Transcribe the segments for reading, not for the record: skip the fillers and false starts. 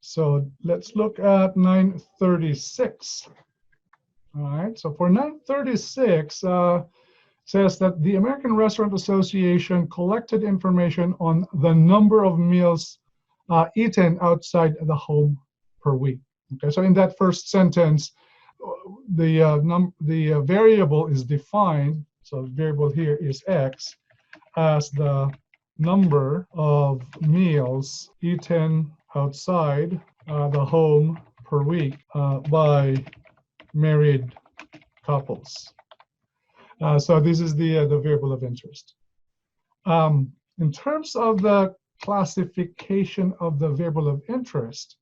So let's look at 936. All right, so for 936, says that the American Restaurant Association collected information on the number of meals eaten outside the home per week. Okay, so in that first sentence, the variable is defined. So the variable here is x as the number of meals eaten outside the home per week by married couples. So this is the variable of interest. In terms of the classification of the variable of interest,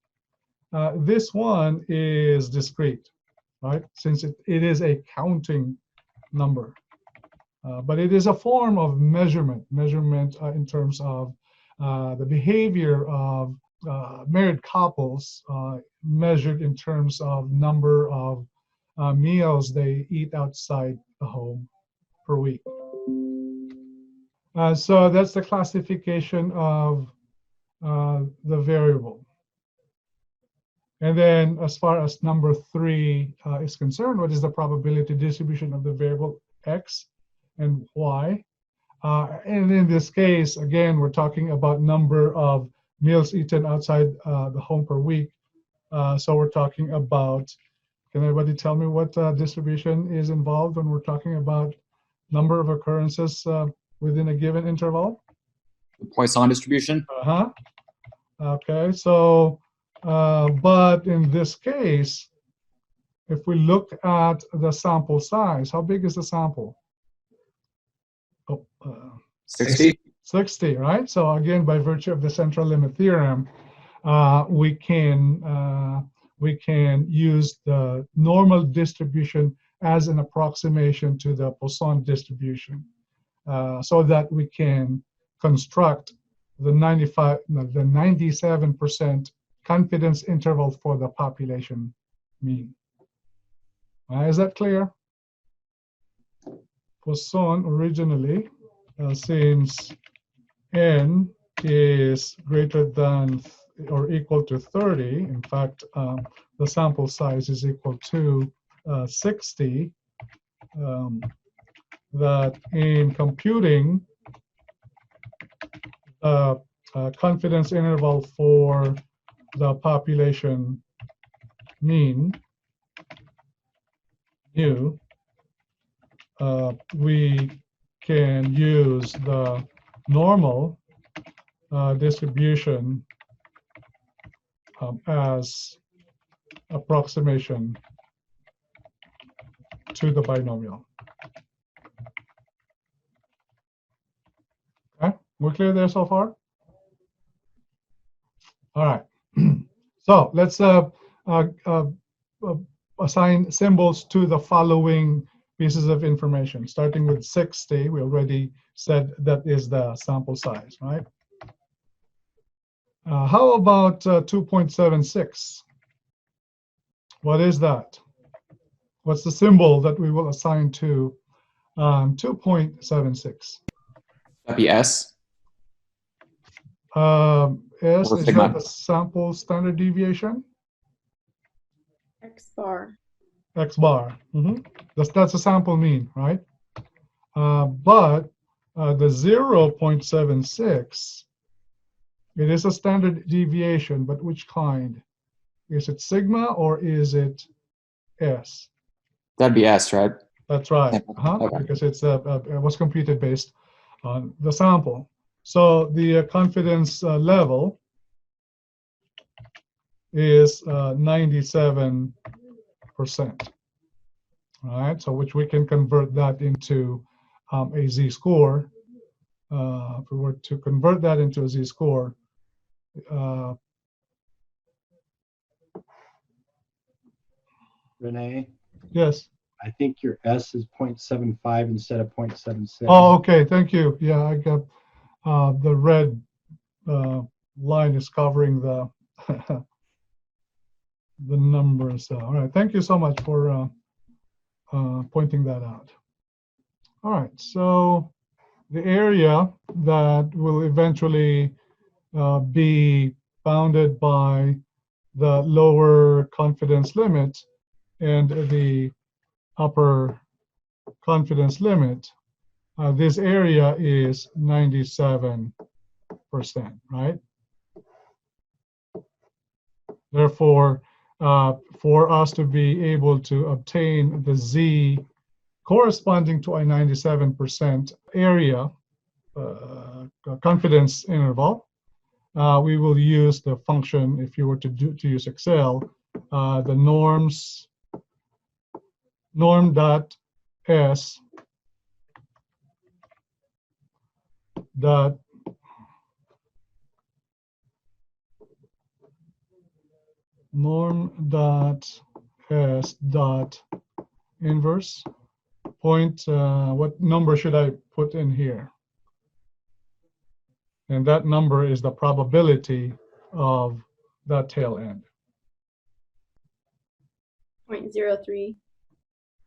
this one is discrete, right? Since it is a counting number. But it is a form of measurement in terms of the behavior of married couples measured in terms of number of meals they eat outside the home per week. So that's the classification of the variable. And then as far as number 3 is concerned, what is the probability distribution of the variable x and y? And in this case, again, we're talking about number of meals eaten outside the home per week. So we're talking about, can anybody tell me what distribution is involved when we're talking about number of occurrences within a given interval? The Poisson distribution. Okay, so, but in this case, if we look at the sample size, how big is the sample? 60. 60, right? So again, by virtue of the central limit theorem, we can use the normal distribution as an approximation to the Poisson distribution, so that we can construct the 97% confidence interval for the population mean. Is that clear? Poisson originally, since n is greater than or equal to 30, in fact, the sample size is equal to 60, that in computing the confidence interval for the population mean, mu, we can use the normal distribution as approximation to the binomial. Okay, we're clear there so far? All right. So let's assign symbols to the following pieces of information. Starting with 60, we already said that is the sample size, right? How about 2.76? What is that? What's the symbol that we will assign to 2.76? That'd be S. S, is that the sample standard deviation? X bar. X bar. That's a sample mean, right? But the 0.76, it is a standard deviation, but which kind? Is it sigma or is it S? That'd be S, right? That's right. Okay. Because it was computed based on the sample. So the confidence level is 97%. All right, so which we can convert that into a z-score. If we were to convert that into a z-score, Renee, yes. I think your S is 0.75 instead of 0.76. Oh, okay, thank you. Yeah, I got the red line is covering the the numbers. All right, thank you so much for pointing that out. All right, so the area that will eventually be bounded by the lower confidence limit and the upper confidence limit, this area is 97%, right? Therefore, for us to be able to obtain the Z corresponding to a 97% area confidence interval, we will use the function, if you were to use Excel, the norm.s dot norm.s dot inverse point, what number should I put in here? And that number is the probability of that tail end. 0.03.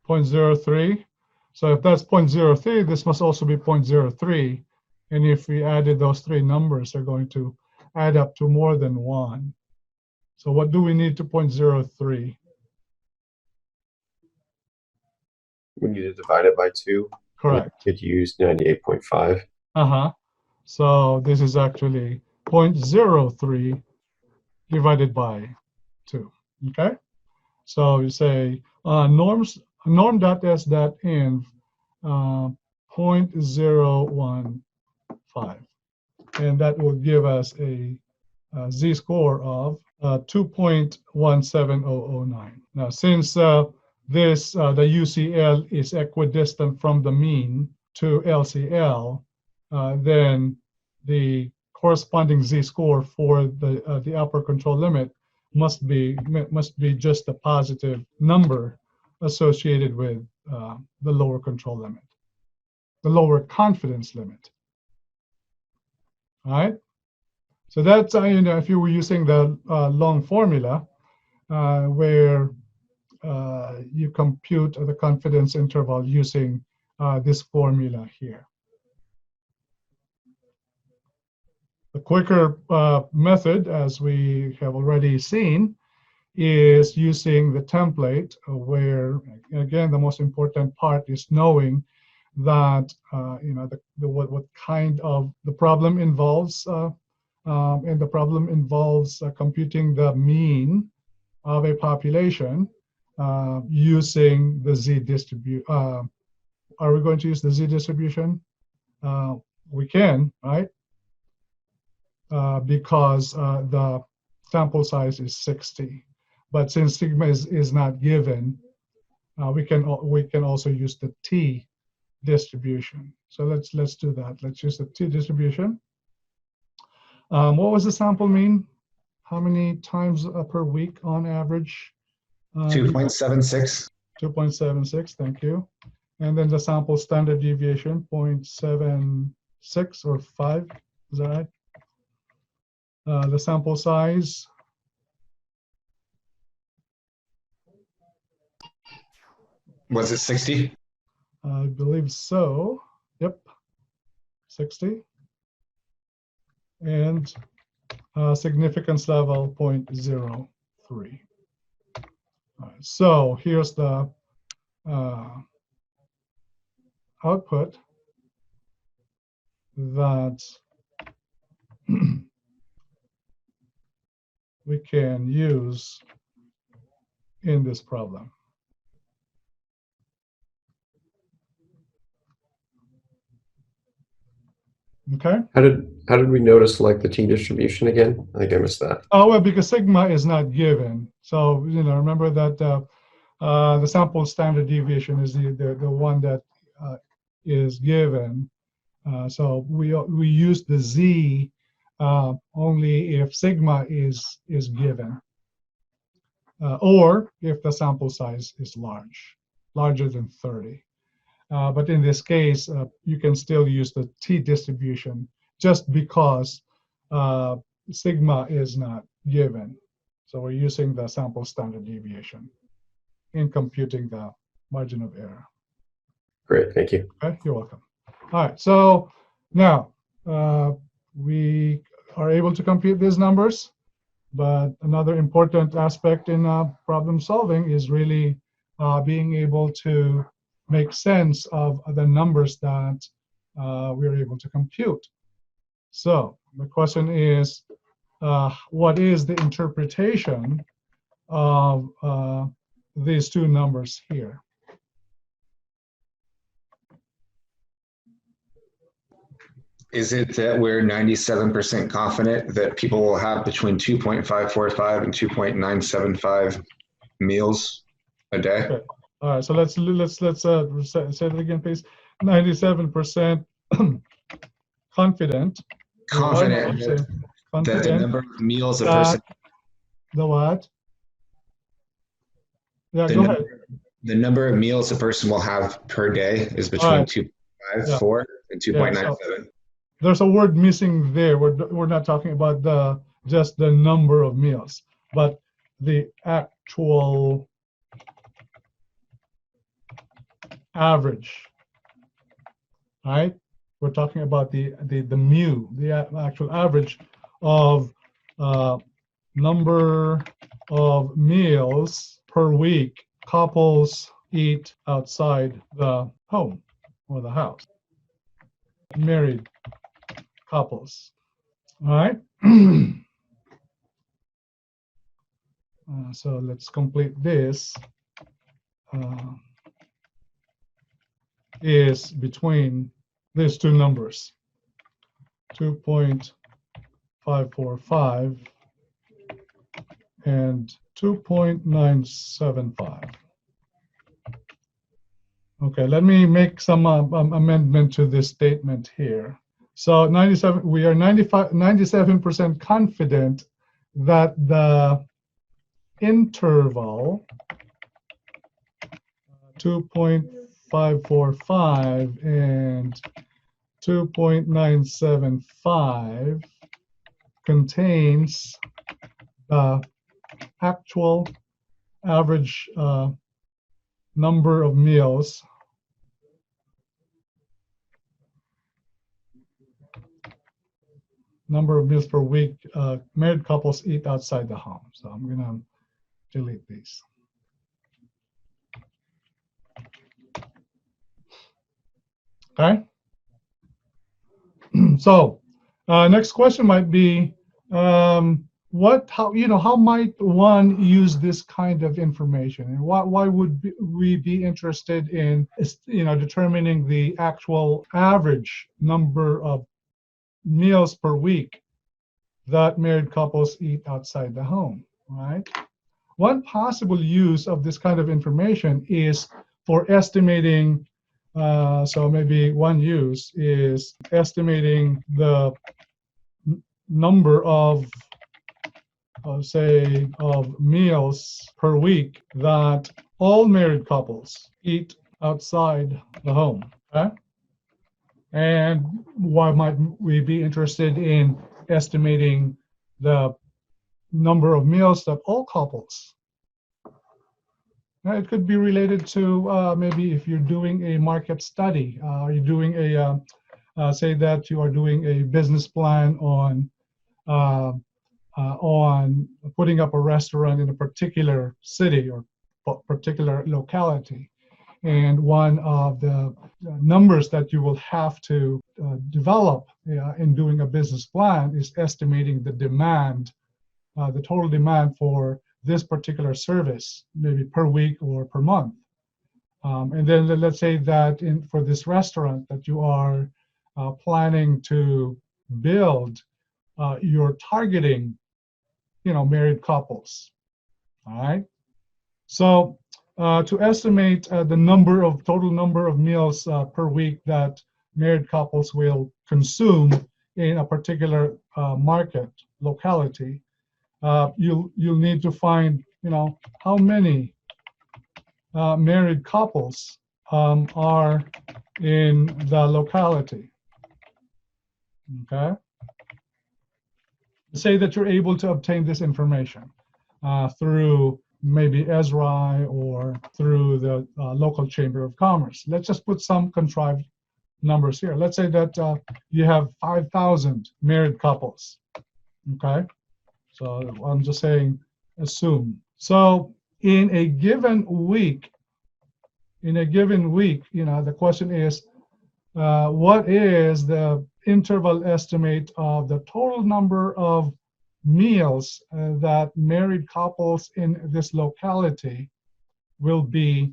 0.03. So if that's 0.03, this must also be 0.03. And if we added those three numbers, they're going to add up to more than 1. So what do we need to 0.03? We need to divide it by 2. Correct. Could use 98.5. Uh-huh. So this is actually 0.03 divided by 2. Okay? So you say norm.s.inv 0.015. And that will give us a z-score of 2.17009. Now, since the UCL is equidistant from the mean to LCL, then the corresponding z-score for the upper control limit must be just a positive number associated with the lower control limit, the lower confidence limit. All right. So that's if you were using the long formula where you compute the confidence interval using this formula here. The quicker method, as we have already seen, is using the template where, again, the most important part is knowing that what kind of the problem involves, and the problem involves computing the mean of a population using the Z distribution. Are we going to use the Z distribution? We can, right? Because the sample size is 60. But since sigma is not given, we can also use the T distribution. So let's do that. Let's use the T distribution. What was the sample mean? How many times per week on average? 2.76. 2.76, thank you. And then the sample standard deviation, 0.76 or 5, is that right? The sample size. Was it 60? I believe so. Yep, 60. And significance level 0.03. All right, so here's the output that we can use in this problem. Okay. How did we notice like the T distribution again? I think I missed that. Oh, well, because sigma is not given. So, remember that the sample standard deviation is the one that is given. So we use the Z only if sigma is given, or if the sample size is larger than 30. But in this case, you can still use the T distribution just because sigma is not given. So we're using the sample standard deviation in computing the margin of error. Great, thank you. Okay, you're welcome. All right, so now we are able to compute these numbers, But another important aspect in problem solving is really being able to make sense of the numbers that we're able to compute. So the question is, what is the interpretation of these two numbers here? Is it that we're 97% confident that people will have between 2.545 and 2.975 meals a day? Okay. All right, so let's say it again, please. 97% confident. Confident that the Confident number of meals a that person, the what? Yeah, the go number, ahead. the number of meals a person will have per day is between All right. 2.54 and 2.97. There's a word missing there. We're not talking about just the number of meals, but the actual average. Right? We're talking about the mu, the actual average of number of meals per week couples eat outside the home or the house. Married couples. All right. So let's complete this. Is between these two numbers, 2.545 and 2.975. Okay, let me make some amendment to this statement here. So we are 97% confident that the interval 2.545 and 2.975 contains the actual average number of meals per week married couples eat outside the home. So I'm going to delete these. Okay. So next question might be, how might one use this kind of information, and why would we be interested in determining the actual average number of meals per week that married couples eat outside the home, right? One possible use of this kind of information is for estimating. So maybe one use is estimating the number of meals per week that all married couples eat outside the home. Okay? And why might we be interested in estimating the number of meals that all couples? It could be related to maybe if you're doing a market study, you're doing say that you are doing a business plan on putting up a restaurant in a particular city or particular locality. And one of the numbers that you will have to develop in doing a business plan is estimating the demand, the total demand for this particular service, maybe per week or per month. And then let's say that for this restaurant that you are planning to build, you're targeting, married couples. All right. So to estimate the total number of meals per week that married couples will consume in a particular market locality, you'll need to find, how many married couples are in the locality. Okay. Say that you're able to obtain this information through maybe Esri or through the local chamber of commerce. Let's just put some contrived numbers here. Let's say that you have 5,000 married couples. Okay. So I'm just saying assume. So in a given week, the question is, what is the interval estimate of the total number of meals that married couples in this locality will be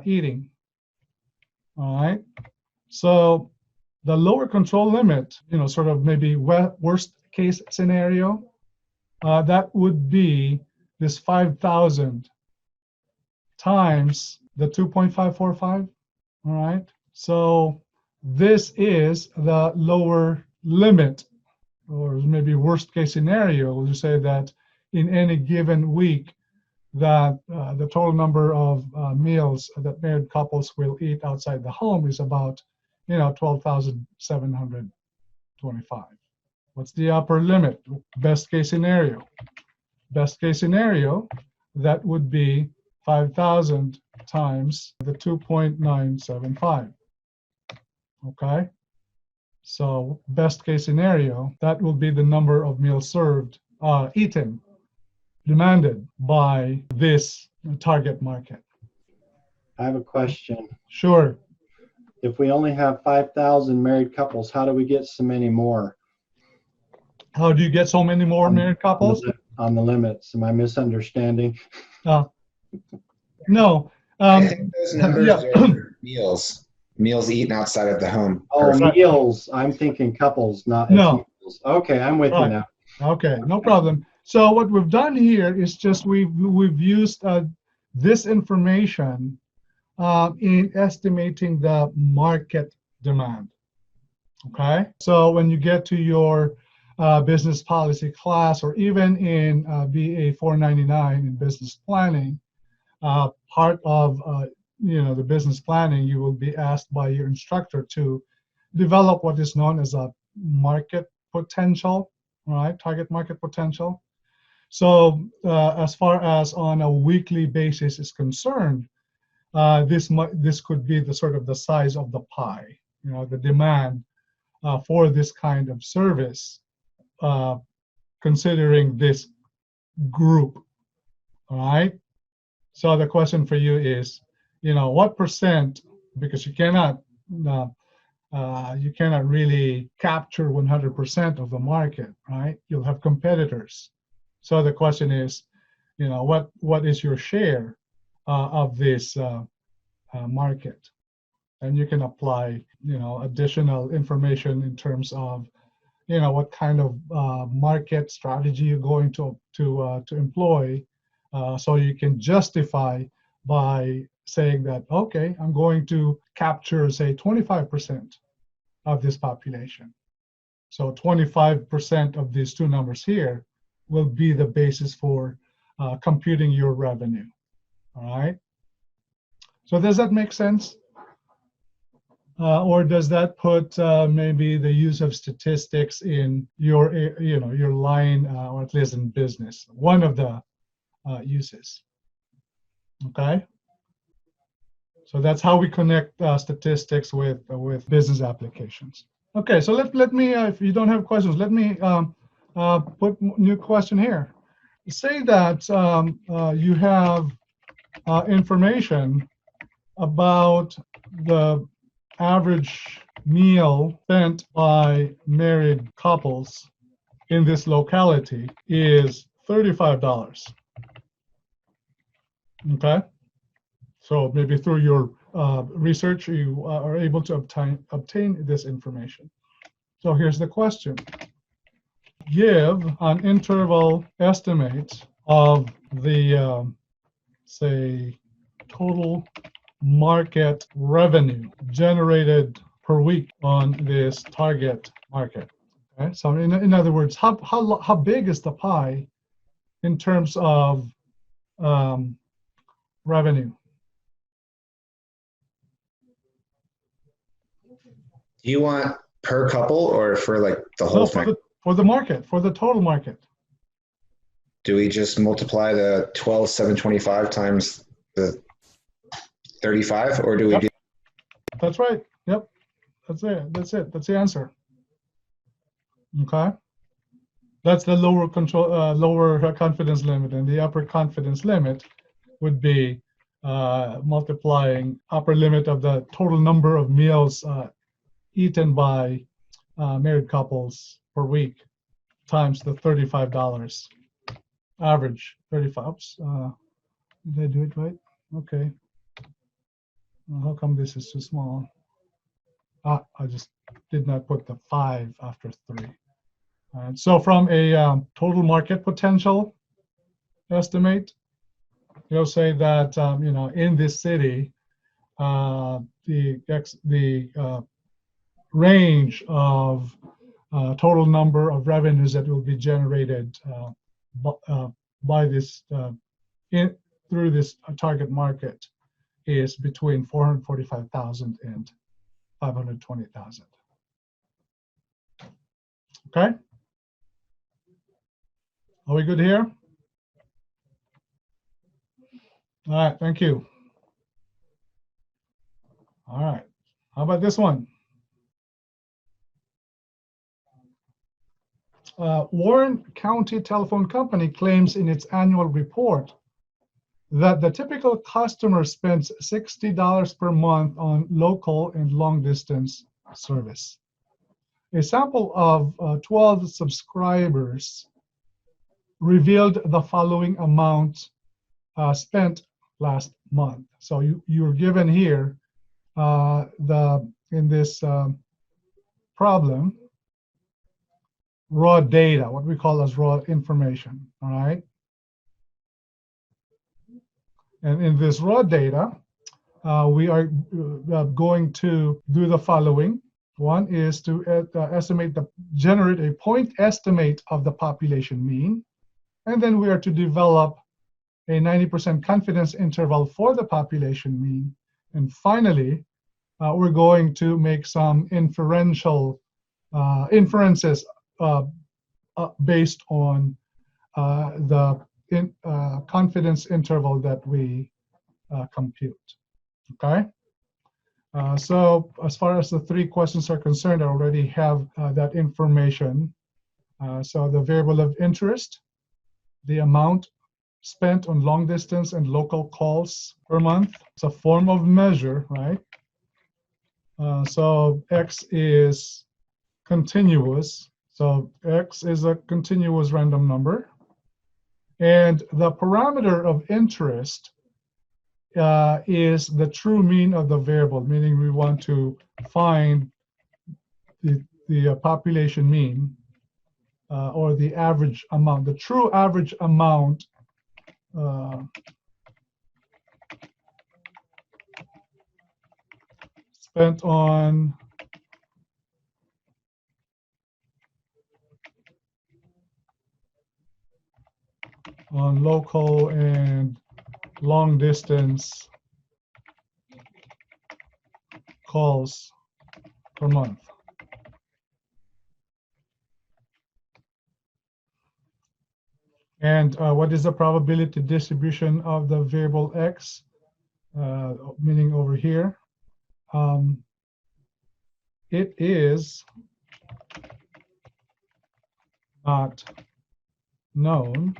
eating? All right. So the lower control limit, sort of maybe worst case scenario, that would be this 5,000 times the 2.545. All right. So this is the lower limit, or maybe worst case scenario. We'll just say that in any given week, that the total number of meals that married couples will eat outside the home is about 12,725. What's the upper limit? Best case scenario. Best case scenario, that would be 5,000 times the 2.975. Okay? So best case scenario, that will be the number of meals served, eaten, demanded by this target market. I have a question. Sure. If we only have 5,000 married couples, how do we get so many more? How do you get so many more married couples? On the limits. Am I misunderstanding? No. I think those numbers yeah. are meals eaten outside of the home. Oh, Right. meals. I'm thinking couples, not No. meals. Okay, I'm with you Right. now. Okay, no problem. So what we've done here is just we've used this information in estimating the market demand. Okay, so when you get to your business policy class, or even in BA 499 in business planning, part of the business planning, you will be asked by your instructor to develop what is known as a market potential, right? Target market potential. So as far as on a weekly basis is concerned, this could be the sort of the size of the pie, the demand for this kind of service, considering this group. All right. So the question for you is, what percent, because you cannot really capture 100% of the market, right? You'll have competitors. So the question is, what is your share of this market? And you can apply, additional information in terms of, what kind of market strategy you're going to employ, so you can justify by saying that, okay, I'm going to capture, say, 25% of this population. So 25% of these two numbers here will be the basis for computing your revenue. All right. So does that make sense? Or does that put maybe the use of statistics in your line, or at least in business, one of the uses? Okay. So that's how we connect statistics with business applications. Okay. So let me, if you don't have questions, let me put new question here. Say that you have information about the average meal spent by married couples in this locality is $35. Okay, so maybe through your research you are able to obtain this information. So here's the question. Give an interval estimate of the say total market revenue generated per week on this target market. Okay, so in other words, how big is the pie in terms of revenue? Do you want per couple or for like the whole No, thing? for the market, for the total market. Do we just multiply the 12,725 times the 35, or do we Yep. do? That's right. Yep. That's it. That's it. That's the answer. Okay. That's the lower control, lower confidence limit, and the upper confidence limit would be multiplying upper limit of the total number of meals eaten by married couples per week times the $35 average. 35. Oops, did I do it right? Okay. Well, how come this is too small? I just did not put the 5 after 3. And so from a total market potential estimate, you'll say that in this city, the range of total number of revenues that will be generated by this through this target market is between 445,000 and 520,000. Okay. Are we good here? All right, thank you. All right, how about this one? Warren County Telephone Company claims in its annual report that the typical customer spends $60 per month on local and long distance service. A sample of 12 subscribers revealed the following amount spent last month. So you're given here in this problem raw data, what we call as raw information. All right. And in this raw data, we are going to do the following. One is to generate a point estimate of the population mean. And then we are to develop a 90% confidence interval for the population mean. And finally, we're going to make some inferences based on the confidence interval that we compute. Okay. So as far as the 3 questions are concerned, I already have that information. So the variable of interest, the amount spent on long distance and local calls per month. It's a form of measure, right? So X is continuous. So X is a continuous random number. And the parameter of interest is the true mean of the variable, meaning we want to find the population mean or the average amount, the true average amount spent on local and long distance calls per month. And what is the probability distribution of the variable X, meaning over here? It is not known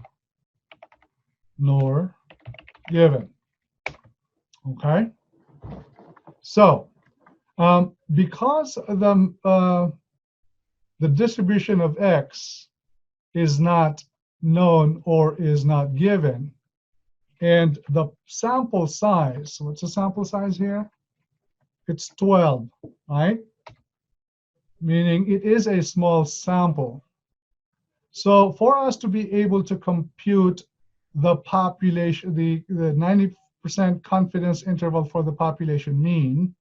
nor given. Okay. So because the distribution of X is not known or is not given, and the sample size, what's the sample size here? It's 12, right? Meaning it is a small sample. So for us to be able to compute the population, the 90% confidence interval for the population mean,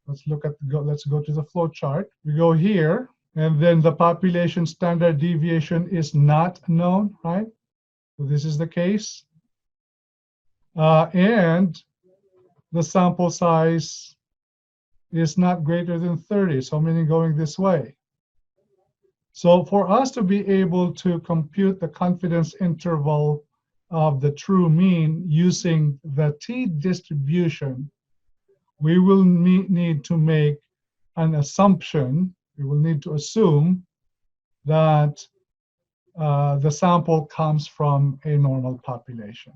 let's go to the flow chart. We go here, and then the population standard deviation is not known, right? So this is the case. And the sample size is not greater than 30, so meaning going this way. So for us to be able to compute the confidence interval of the true mean using the t-distribution, we will need to make an assumption. We will need to assume that the sample comes from a normal population.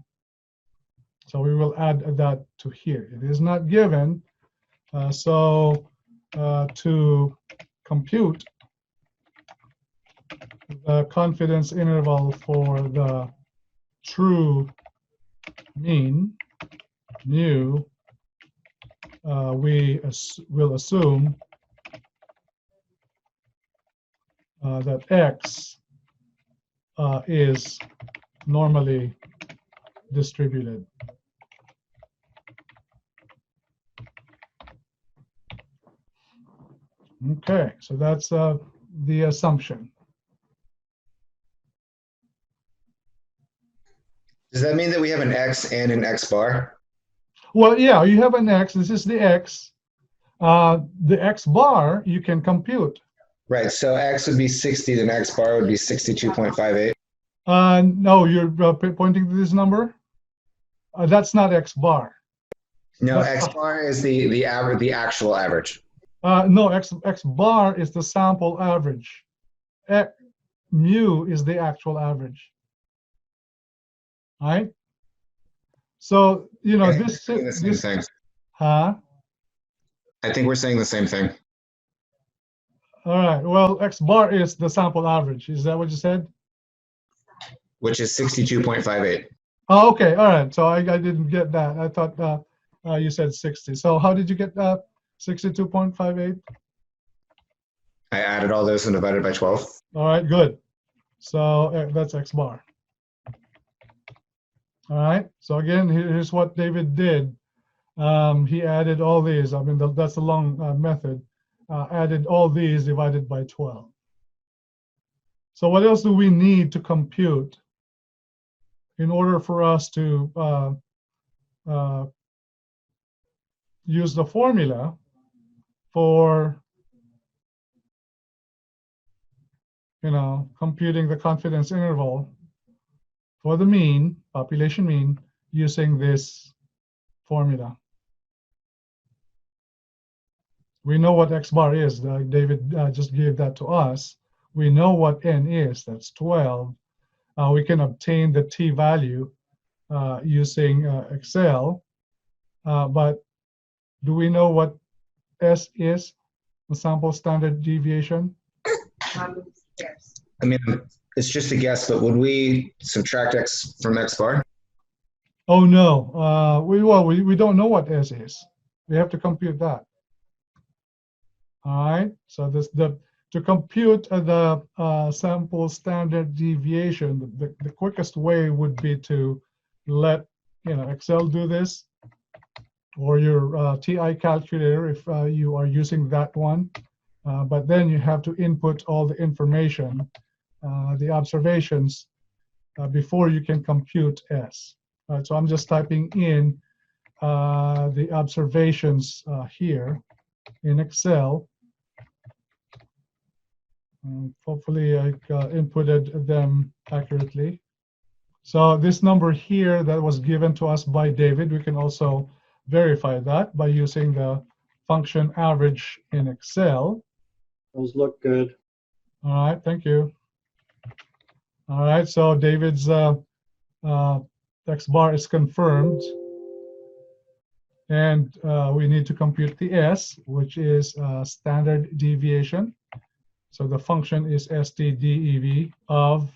So we will add that to here. It is not given, so to compute the confidence interval for the true mean, mu, we will assume that x is normally distributed. Okay, so that's the assumption. Does that mean that we have an X and an X bar? Well, yeah, you have an x. This is the x. The x bar you can compute. Right, so X would be 60, then X bar would be 62.58. No, you're pointing to this number. That's not x bar. No, X bar is the average, the actual average. No, x bar is the sample average. Mu is the actual average. All right. So you know Okay, we're this. saying the same thing. Huh? I think we're saying the same thing. All right. Well, x bar is the sample average. Is that what you said? Which is 62.58. Oh, okay. All right. So I didn't get that. I thought you said 60. So how did you get 62.58? I added all those and divided by 12. All right. Good. So that's x bar. All right. So again, here's what David did. He added all these. I mean, that's a long method. Added all these divided by 12. So what else do we need to compute in order for us to use the formula for, you know, computing the confidence interval for the mean, population mean, using this formula? We know what x bar is. David just gave that to us. We know what n is. That's 12. We can obtain the t value using Excel. But do we know what S is, the sample standard deviation? I mean, it's just a guess, but would we subtract X from X bar? Oh, no. We don't know what S is. We have to compute that. All right. So to compute the sample standard deviation, the quickest way would be to let Excel do this, or your TI calculator if you are using that one. But then you have to input all the information, the observations, before you can compute S. So I'm just typing in the observations here in Excel. Hopefully I inputted them accurately. So this number here that was given to us by David, we can also verify that by using the function average in Excel. Those look good. All right, thank you. All right, so David's x bar is confirmed. And we need to compute the S, which is standard deviation. So the function is STDEV of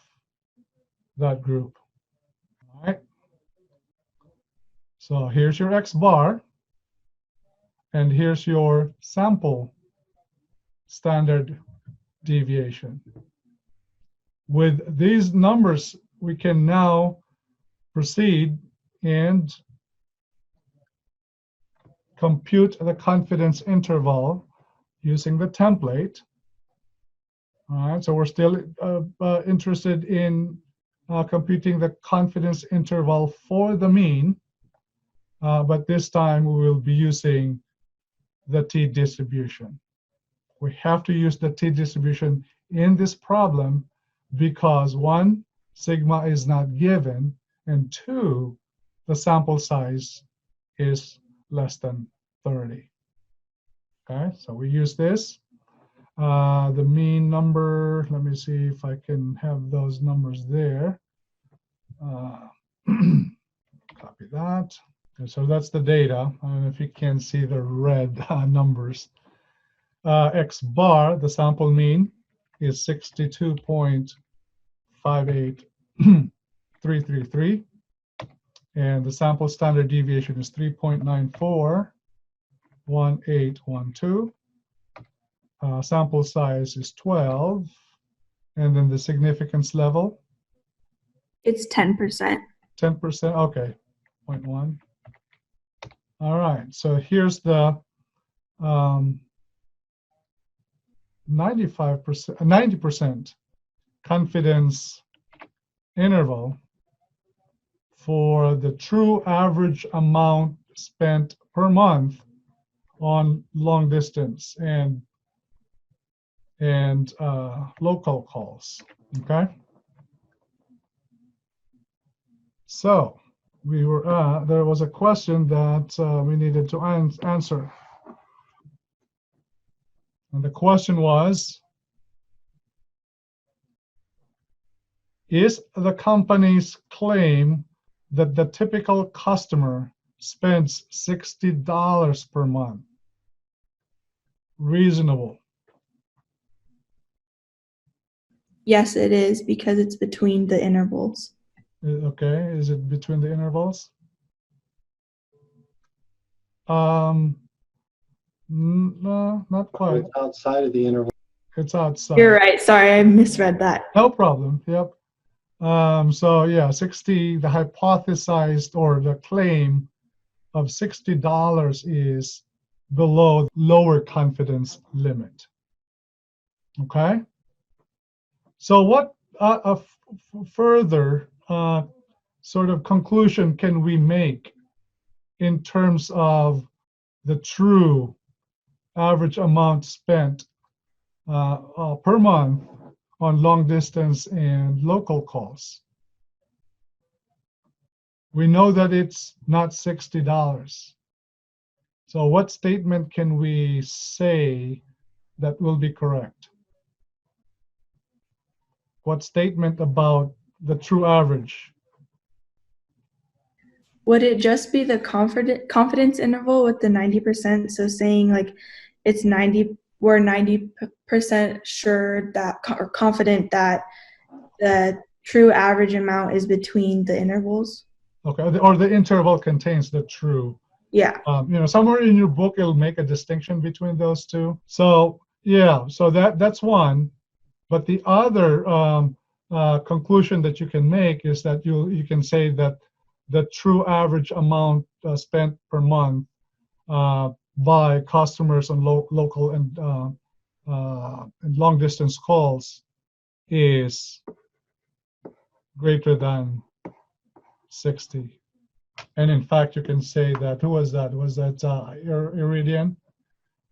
that group. All right. So here's your x bar, and here's your sample standard deviation. With these numbers, we can now proceed and compute the confidence interval using the template. All right, so we're still interested in computing the confidence interval for the mean, but this time we will be using the t-distribution. We have to use the t-distribution in this problem because 1, sigma is not given, and 2, the sample size is less than 30. Okay, so we use this. The mean number, let me see if I can have those numbers there. Copy that. Okay, so that's the data. I don't know if you can see the red numbers. X bar, the sample mean, is 62.58333. And the sample standard deviation is 3.941812. Sample size is 12. And then the significance level? It's 10%. 10%, okay, 0.1. All right, so here's the 90% confidence interval for the true average amount spent per month on long distance and local calls, okay? So we were there was a question that we needed to answer. And the question was, is the company's claim that the typical customer spends $60 per month reasonable? Yes, it is, because it's between the intervals. Okay, is it between the intervals? No, not quite. It's outside of the interval. It's outside. You're right. Sorry, I misread that. No problem. Yep. So yeah, 60, the hypothesized or the claim of $60 is below lower confidence limit. Okay. So what further sort of conclusion can we make in terms of the true average amount spent per month on long distance and local calls? We know that it's not $60. So what statement can we say that will be correct? What statement about the true average? Would it just be the confidence interval with the 90%? So saying like it's 90, we're 90% sure that, or confident that the true average amount is between the intervals? Okay, or the interval contains the true. Yeah. Somewhere in your book, it'll make a distinction between those two. So yeah, so that's one. But the other conclusion that you can make is that you can say that the true average amount spent per month by customers on local and long distance calls is greater than 60. And in fact, you can say that, who was that? Was that Iridian?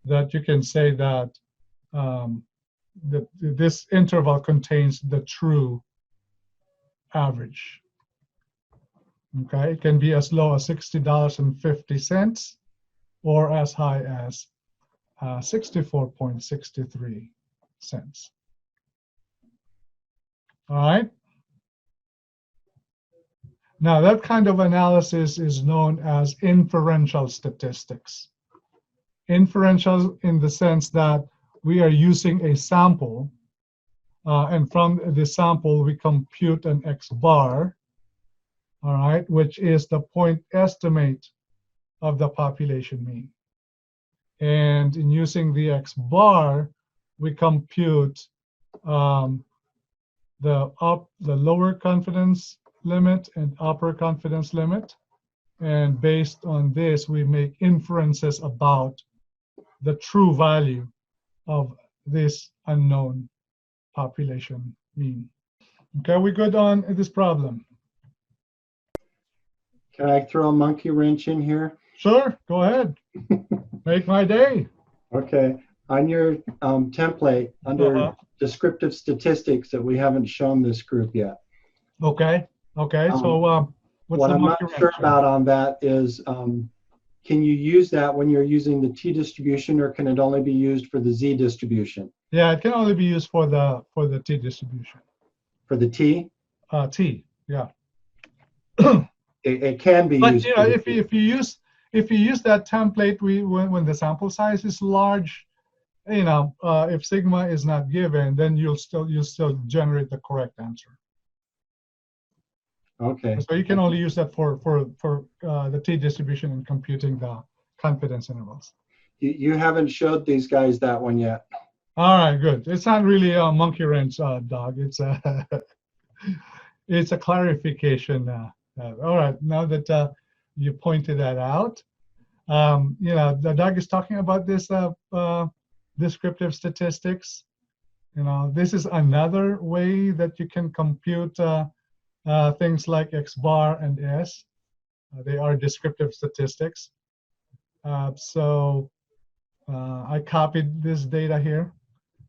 That you can say that this interval contains the true average. Okay, it can be as low as $60.50 or as high as 64.63 cents. All right. Now that kind of analysis is known as inferential statistics. Inferential in the sense that we are using a sample, and from the sample we compute an X bar, all right, which is the point estimate of the population mean. And in using the X bar, we compute the lower confidence limit and upper confidence limit. And based on this, we make inferences about the true value of this unknown population mean. Okay, we good on this problem? Can I throw a monkey wrench in here? Sure, go ahead. Make my day. Okay. On your template, under Uh-huh. descriptive statistics that we haven't shown this group yet. Okay, so what's What the I'm not monkey sure wrench? about on that is, can you use that when you're using the t-distribution, or can it only be used for the z-distribution? Yeah, it can only be used for the t distribution. For the T, T, yeah. it can be But used. you for know, the if T. you use that template, when the sample size is large, you know, if sigma is not given, then you'll still generate the correct answer. Okay. So you can only use that for the t distribution and computing the confidence intervals. You haven't showed these guys that one yet. All right, good. It's not really a monkey wrench, Doug. It's a it's a clarification. All right, now that you pointed that out, you know, the Doug is talking about this descriptive statistics. You know, this is another way that you can compute things like X bar and S. They are descriptive statistics. So I copied this data here,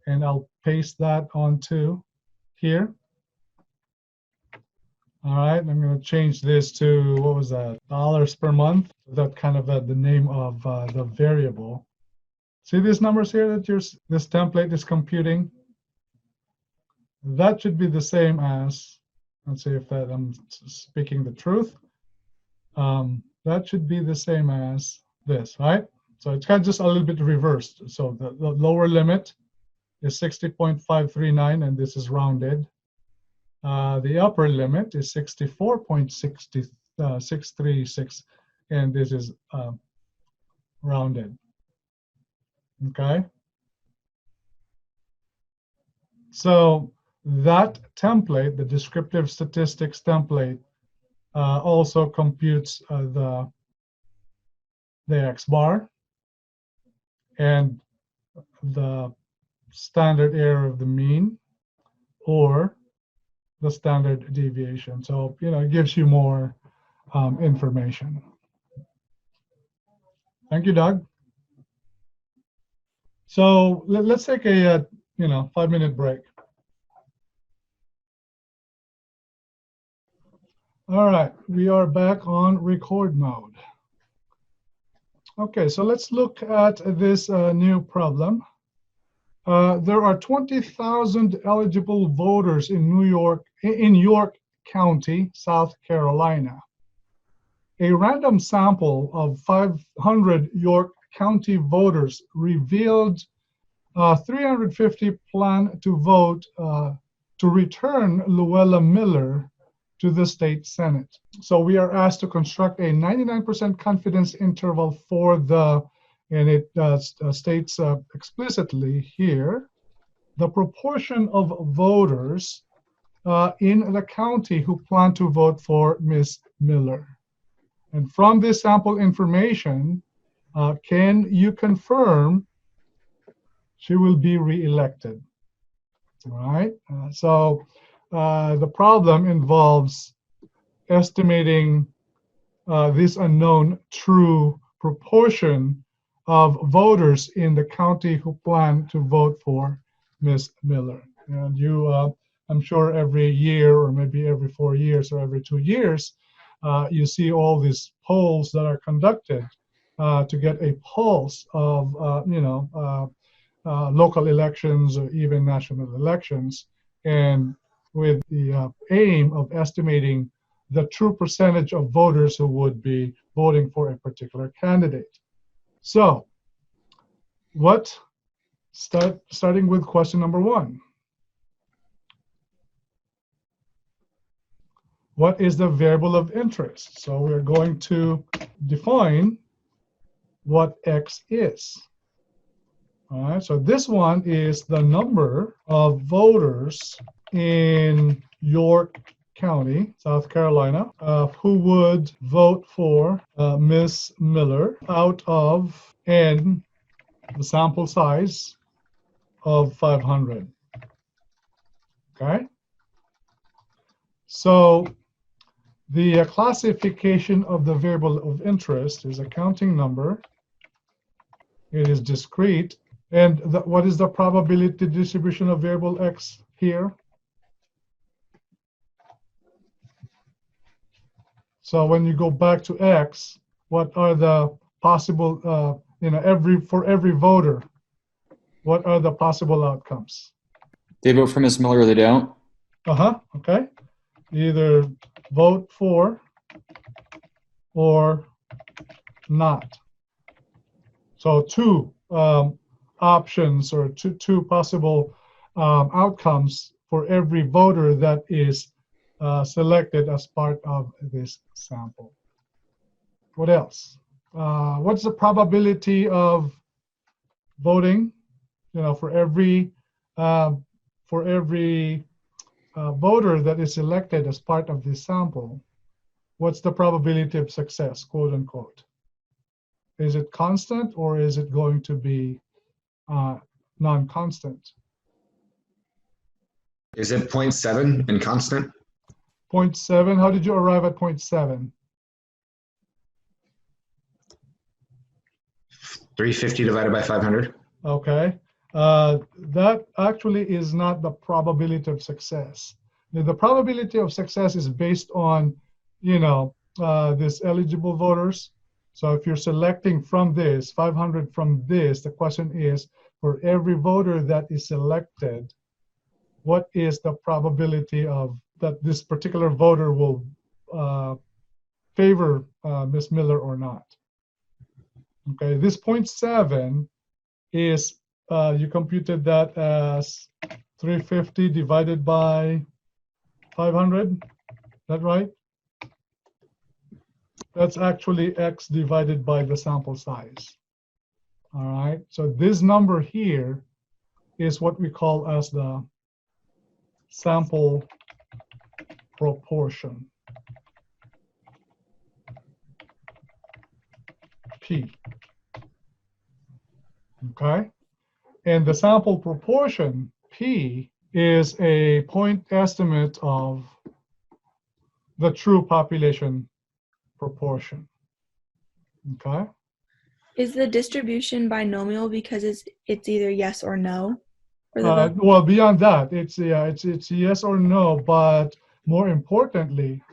and I'll paste that onto here. All right, I'm going to change this to, what was that, dollars per month. That kind of the name of the variable. See these numbers here that this template is computing? That should be the same as, let's see if that I'm speaking the truth. That should be the same as this, right? So it's kind of just a little bit reversed. So the lower limit is 60.539, and this is rounded. The upper limit is 64.636, and this is rounded. Okay. So that template, the descriptive statistics template, also computes the X bar and the standard error of the mean, or the standard deviation. So, you know, it gives you more information. Thank you, Doug. So let's take a 5-minute break. All right, we are back on record mode. Okay, so let's look at this new problem. There are 20,000 eligible voters in York County, South Carolina. A random sample of 500 York County voters revealed 350 plan to vote to return Luella Miller to the state Senate. So we are asked to construct a 99% confidence interval for the, and it states explicitly here, the proportion of voters in the county who plan to vote for Ms. Miller. And from this sample information, can you confirm she will be reelected? All right. So the problem involves estimating this unknown true proportion of voters in the county who plan to vote for Ms. Miller. And you, I'm sure every year, or maybe every 4 years or every 2 years, you see all these polls that are conducted to get a pulse of, local elections or even national elections, and with the aim of estimating the true percentage of voters who would be voting for a particular candidate. So, starting with question number 1. What is the variable of interest? So we're going to define what X is. All right, so this one is the number of voters in York County, South Carolina, who would vote for Ms. Miller out of N, the sample size of 500. Okay? So the classification of the variable of interest is a counting number. It is discrete. And what is the probability distribution of variable X here? So when you go back to X, what are the possible, for every voter, What are the possible outcomes? They vote for Ms. Miller or they don't. Okay. Either vote for or not. So two options or two possible outcomes for every voter that is selected as part of this sample. What else? What's the probability of voting? You know, for every voter that is selected as part of this sample, what's the probability of success, quote unquote? Is it constant or is it going to be non-constant? Is it 0.7 and constant? 0.7. How did you arrive at 0.7? 350 divided by 500. Okay. That actually is not the probability of success. The probability of success is based on, you know, this eligible voters. So if you're selecting from this, 500 from this, the question is, for every voter that is selected, what is the probability of that this particular voter will favor Ms. Miller or not? Okay, this 0.7 is, you computed that as 350 divided by 500, is that right? That's actually X divided by the sample size. All right, so this number here is what we call as the sample proportion, P. Okay, and the sample proportion, P, is a point estimate of the true population proportion. Okay. Is the distribution binomial because it's either yes or no? For the vote? Well, beyond that, it's yes or no, but more importantly,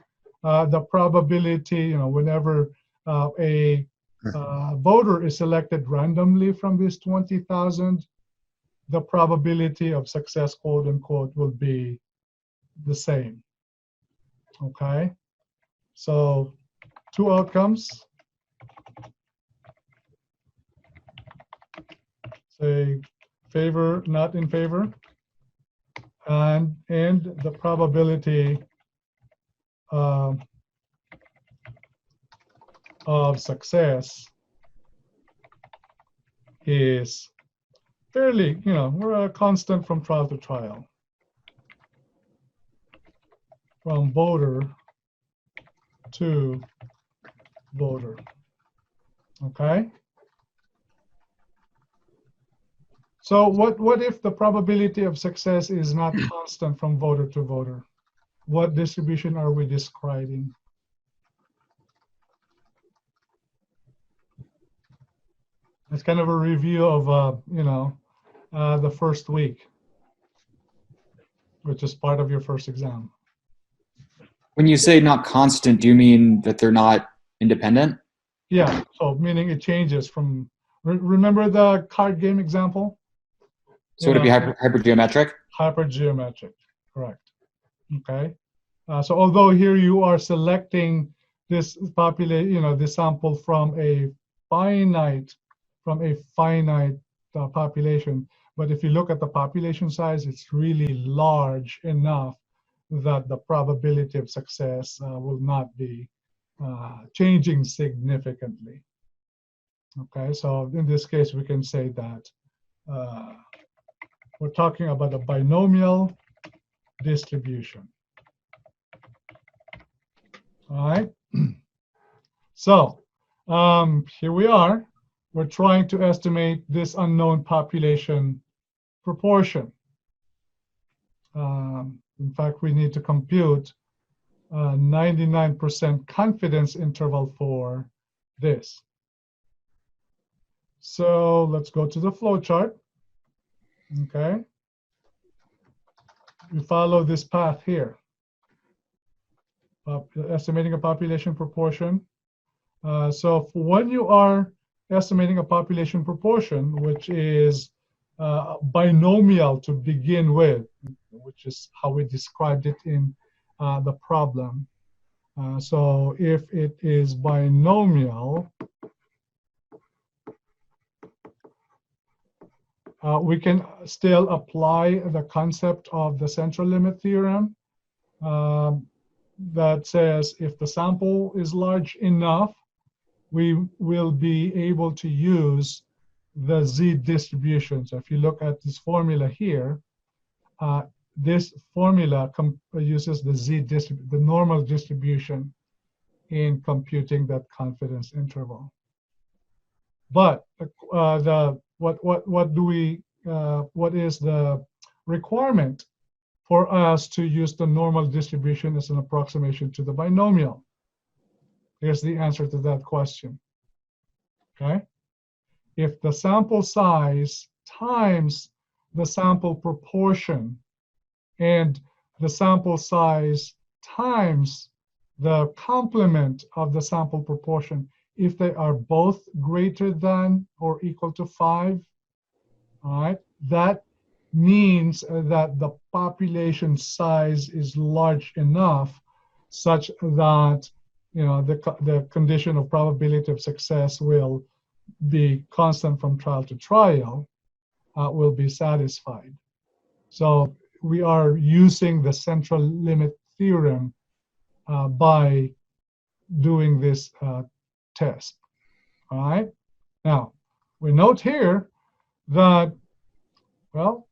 the probability, you know, whenever a voter is selected randomly from this 20,000, the probability of success, quote unquote, will be the same. Okay, so two outcomes. Say favor, not in favor, and the probability of success is fairly, you know, we're a constant from trial to trial, from voter to voter. Okay. So what if the probability of success is not constant from voter to voter? What distribution are we describing? It's kind of a review of, you know, the first week, which is part of your first exam. When you say not constant, do you mean that they're not independent? Yeah, so meaning it changes from, remember the card game example? So would it be hypergeometric? Hypergeometric, correct. Okay. So although here you are selecting this you know, this sample from a finite population, but if you look at the population size, it's really large enough that the probability of success will not be changing significantly. Okay, so in this case, we can say that we're talking about a binomial distribution. All right. So here we are. We're trying to estimate this unknown population proportion. In fact, we need to compute 99% confidence interval for this. So let's go to the flow chart. Okay. We follow this path here. Estimating a population proportion. So when you are estimating a population proportion, which is binomial to begin with, which is how we described it in the problem. So if it is binomial, we can still apply the concept of the central limit theorem that says if the sample is large enough, we will be able to use the z distribution. So if you look at this formula here, this formula uses the the normal distribution in computing that confidence interval. But what is the requirement for us to use the normal distribution as an approximation to the binomial? Here's the answer to that question. Okay? If the sample size times the sample proportion and the sample size times the complement of the sample proportion, if they are both greater than or equal to 5, all right, that means that the population size is large enough such that, you know, the condition of probability of success will be constant from trial to trial, will be satisfied. So we are using the central limit theorem by doing this test. All right. Now, we note here that, well,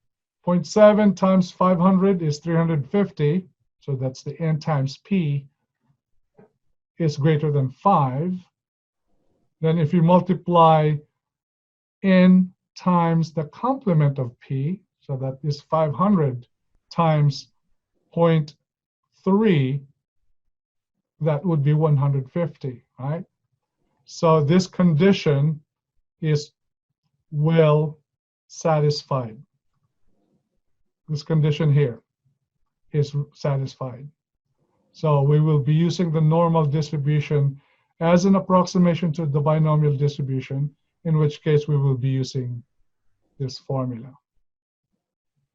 0.7 times 500 is 350. So that's the n times p is greater than 5. Then if you multiply n times the complement of p, so that is 500 times 0.3, that would be 150, right? So this condition is well satisfied. This condition here is satisfied. So we will be using the normal distribution as an approximation to the binomial distribution, in which case we will be using this formula.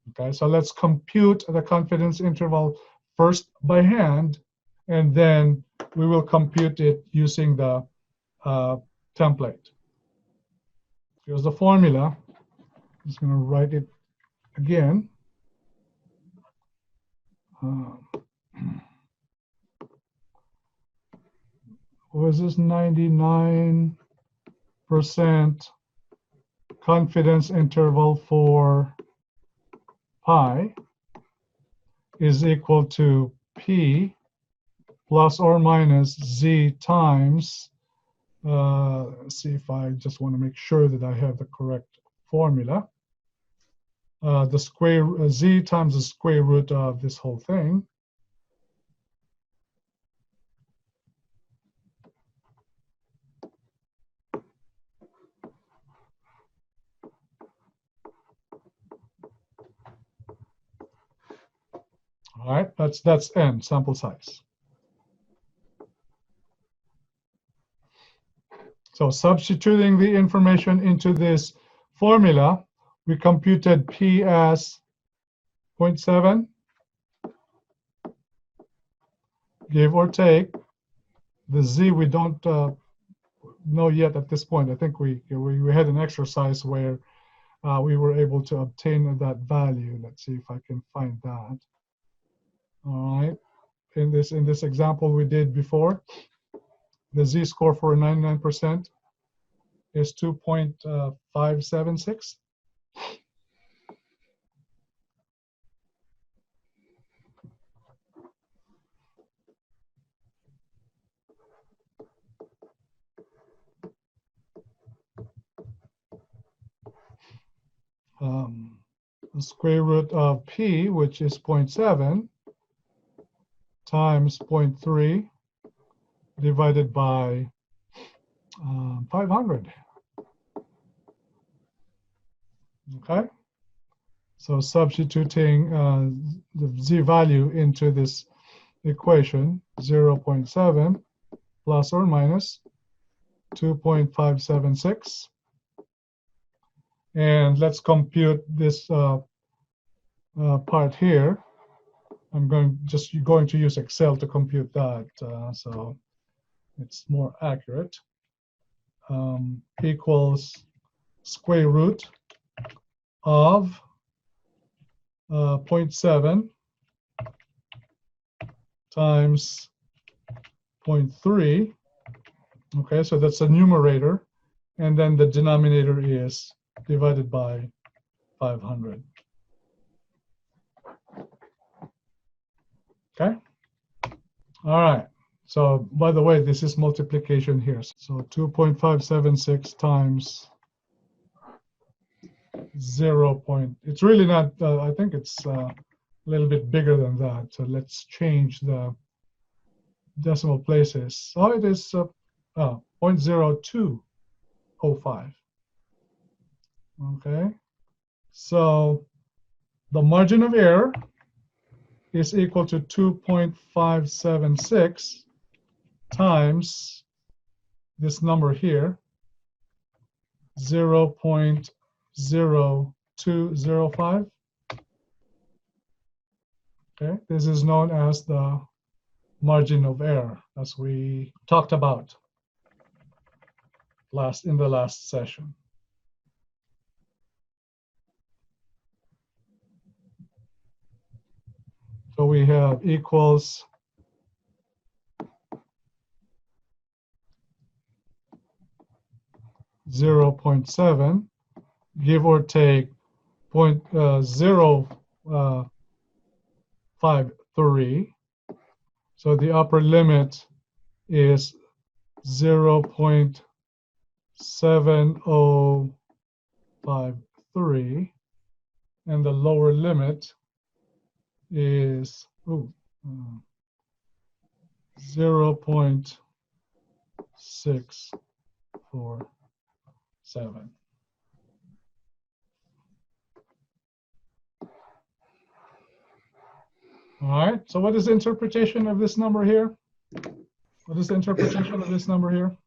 Okay, so let's compute the confidence interval first by hand, and then we will compute it using the template. Here's the formula. I'm just going to write it again. What is this? 99% confidence interval for pi is equal to p plus or minus z times, let's see if I just want to make sure that I have the correct formula. The square, z times the square root of this whole thing. All right, that's n, sample size. So substituting the information into this formula, we computed p as 0.7, give or take. The z we don't know yet at this point. I think we had an exercise where we were able to obtain that value. Let's see if I can find that. All right, in this example we did before, the z-score for 99% is 2.576. The square root of p, which is 0.7, times 0.3 divided by 500. Okay, so substituting the z value into this equation, 0.7 plus or minus 2.576, And let's compute this part here. I'm just going to use Excel to compute that, so it's more accurate. Equals square root of 0.7 times 0.3. Okay, so that's the numerator, and then the denominator is divided by 500. Okay. All right. So by the way, this is multiplication here. So 2.576 times 0. It's really not, I think it's a little bit bigger than that. So let's change the decimal places. Oh, it is 0.0205. Okay. So the margin of error is equal to 2.576 times this number here, 0.0205. Okay, this is known as the margin of error, as we talked about in the last session. So we have equals 0.7, give or take 0.053. So the upper limit is 0.7053, and the lower limit is 0.647. All right, so what is the interpretation of this number here? What is the interpretation of this number here?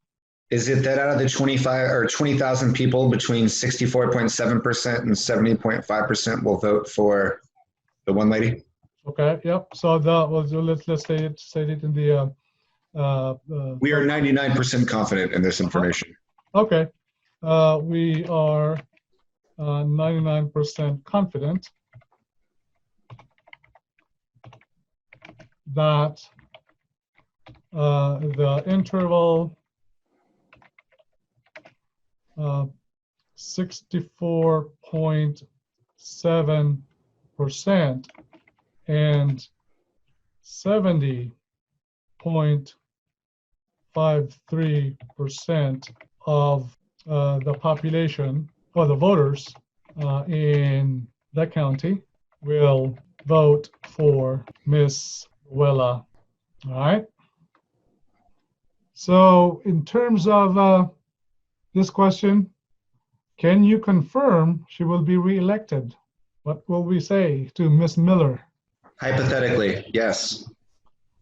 Is it that out of the 25 or 20,000 people, between 64.7% and 70.5% will vote for the one lady? Okay, yep. So let's say it in the. We are 99% confident in this information. Okay, we are 99% confident that the interval 64.7% and 70.53% of the population or the voters in that county will vote for Miss Wella. All right. So in terms of this question, can you confirm she will be reelected? What will we say to Miss Miller? Hypothetically, yes.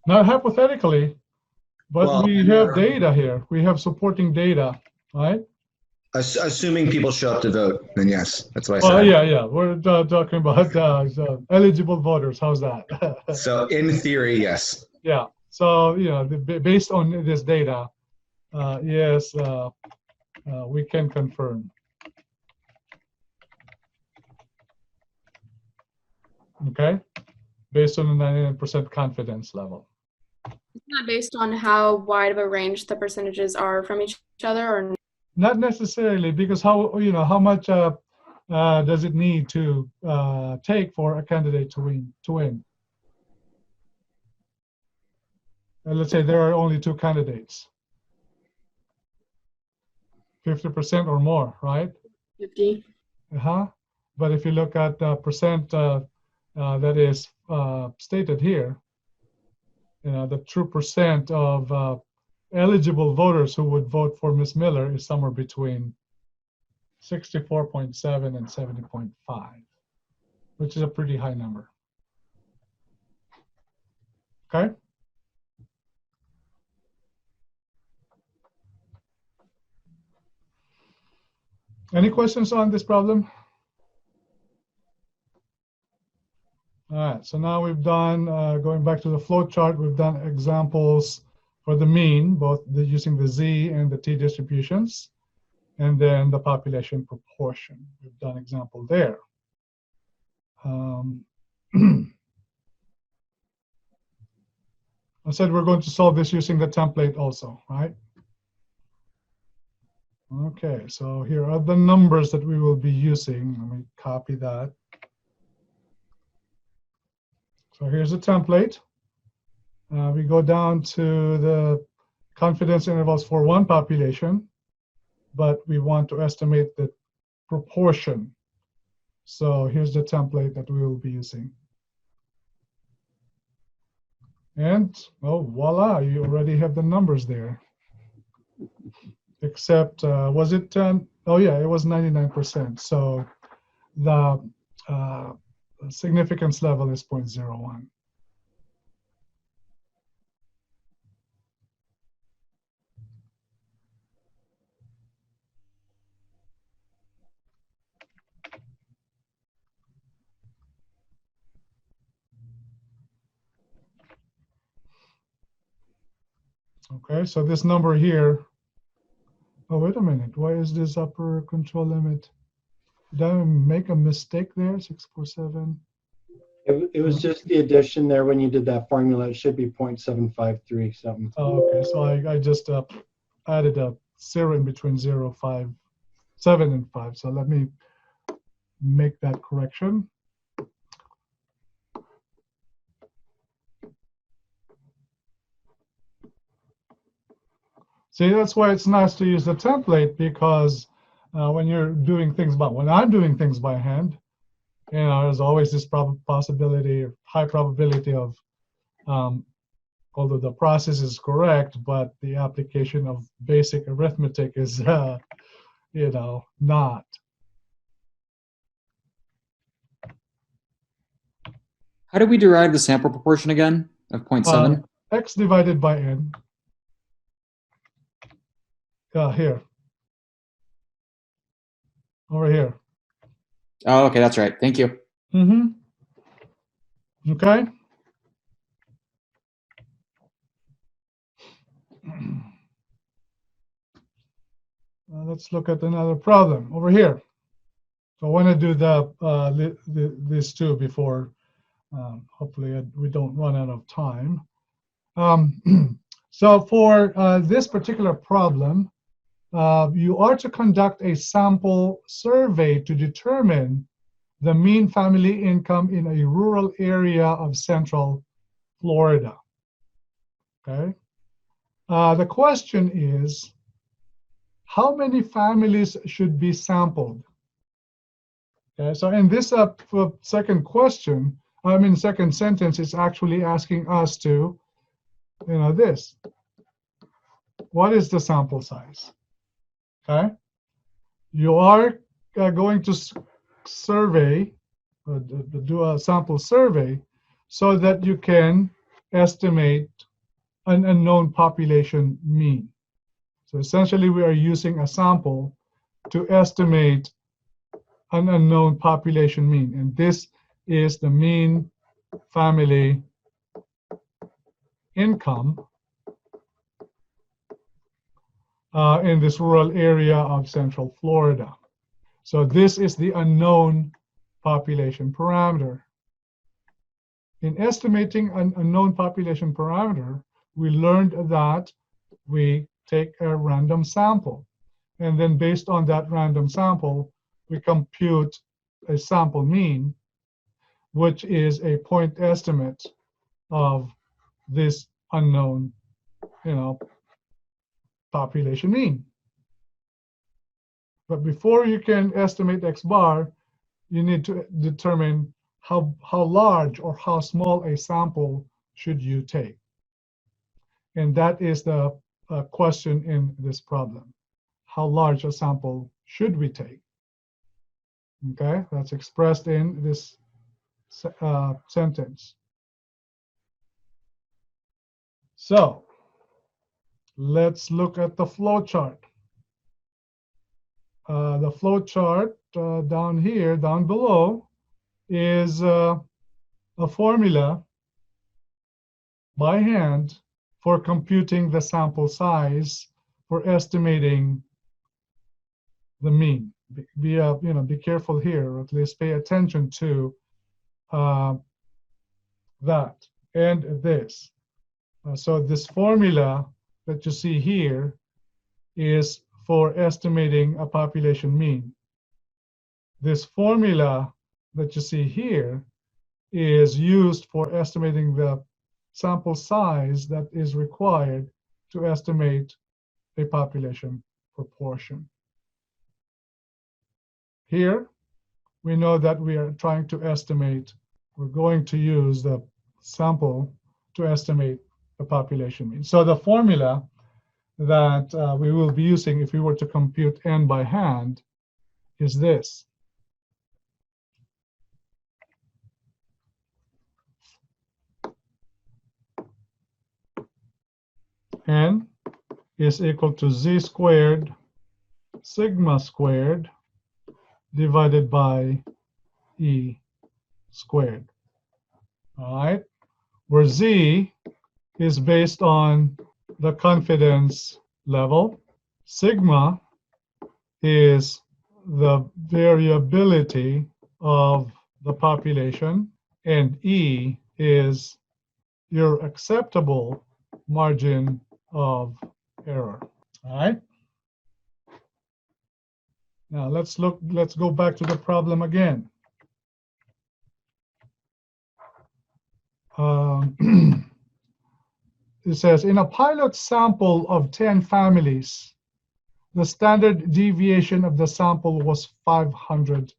Not hypothetically, but Well, we have data here. We have supporting data, right? Assuming people show up to vote, then yes, that's what I Well, said. yeah. We're talking about eligible voters. How's that? So in theory, yes. Yeah. So, based on this data, yes, we can confirm. Okay, based on a 99% confidence level. It's not based on how wide of a range the percentages are from each other, or Not necessarily, because how much does it need to take for a candidate to win? Let's say there are only two candidates, 50% or more, right? 50. But if you look at the percent that is stated here, the true percent of eligible voters who would vote for Ms. Miller is somewhere between 64.7 and 70.5, which is a pretty high number. Okay. Any questions on this problem? All right, so now we've done, going back to the flow chart, we've done examples for the mean, both using the z and the t distributions, and then the population proportion. We've done example there. I said we're going to solve this using the template also, right? Okay, so here are the numbers that we will be using. Let me copy that. So here's the template. We go down to the confidence intervals for one population, but we want to estimate the proportion. So here's the template that we will be using. And, oh, voila, you already have the numbers there. Except, was it 10? Oh, yeah, it was 99%. So the significance level is 0.01. Okay, so this number here, oh, wait a minute, why is this upper control limit? Did I make a mistake there, 647? It was just the addition there when you did that formula. It should be 0.753 something. Oh, okay, so I just added a 0 in between 0, 5, 7, and 5. So let me make that correction. See, that's why it's nice to use the template, because when you're doing things when I'm doing things by hand, you know, there's always this possibility, high probability of, although the process is correct, but the application of basic arithmetic is, you know, not. How do we derive the sample proportion again of 0.7? X divided by n. Here. Over here. Oh, okay, that's right. Thank you. Okay. Let's look at another problem over here. So I want to do this too before, hopefully we don't run out of time. So for this particular problem, you are to conduct a sample survey to determine the mean family income in a rural area of Central Florida. Okay. The question is, how many families should be sampled? Okay, so in this second sentence, it's actually asking us to, you know, this. What is the sample size? Okay. You are going to survey, do a sample survey, so that you can estimate an unknown population mean. So essentially, we are using a sample to estimate an unknown population mean. And this is the mean family income in this rural area of Central Florida. So this is the unknown population parameter. In estimating an unknown population parameter, we learned that we take a random sample. And then based on that random sample, we compute a sample mean, which is a point estimate of this unknown, you know, population mean. But before you can estimate X bar, you need to determine how large or how small a sample should you take. And that is the question in this problem. How large a sample should we take? Okay, that's expressed in this sentence. So let's look at the flow chart. the flow chart down here, down below, is a formula by hand for computing the sample size for estimating the mean. Be careful here, or at least pay attention to that and this. So this formula that you see here is for estimating a population mean. This formula that you see here is used for estimating the sample size that is required to estimate a population proportion. Here, we know that we are trying to estimate, we're going to use the sample to estimate the population mean. So the formula that we will be using if we were to compute n by hand is this. N is equal to z squared sigma squared divided by e squared. All right, where z is based on the confidence level, sigma is the variability of the population, and e is your acceptable margin of error. All right. Now let's go back to the problem again. It says, in a pilot sample of 10 families, the standard deviation of the sample was $500.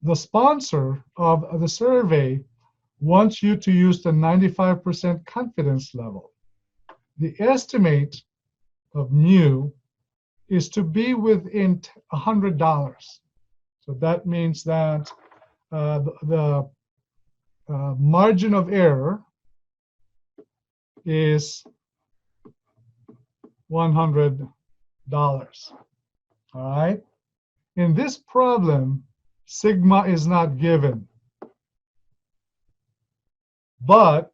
The sponsor of the survey wants you to use the 95% confidence level. The estimate of mu is to be within $100. So that means that the margin of error is $100. All right. In this problem, sigma is not given, but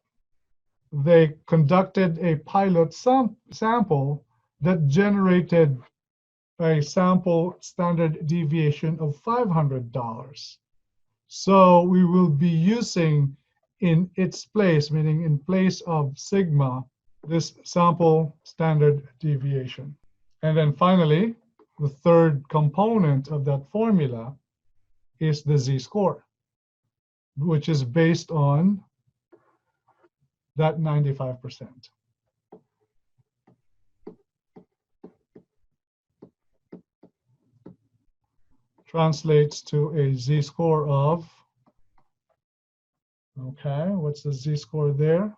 they conducted a pilot sample that generated a sample standard deviation of $500. So we will be using in its place, meaning in place of sigma, this sample standard deviation. And then finally, the third component of that formula is the z-score, which is based on that 95%. Translates to a z-score of, okay, what's the z-score there?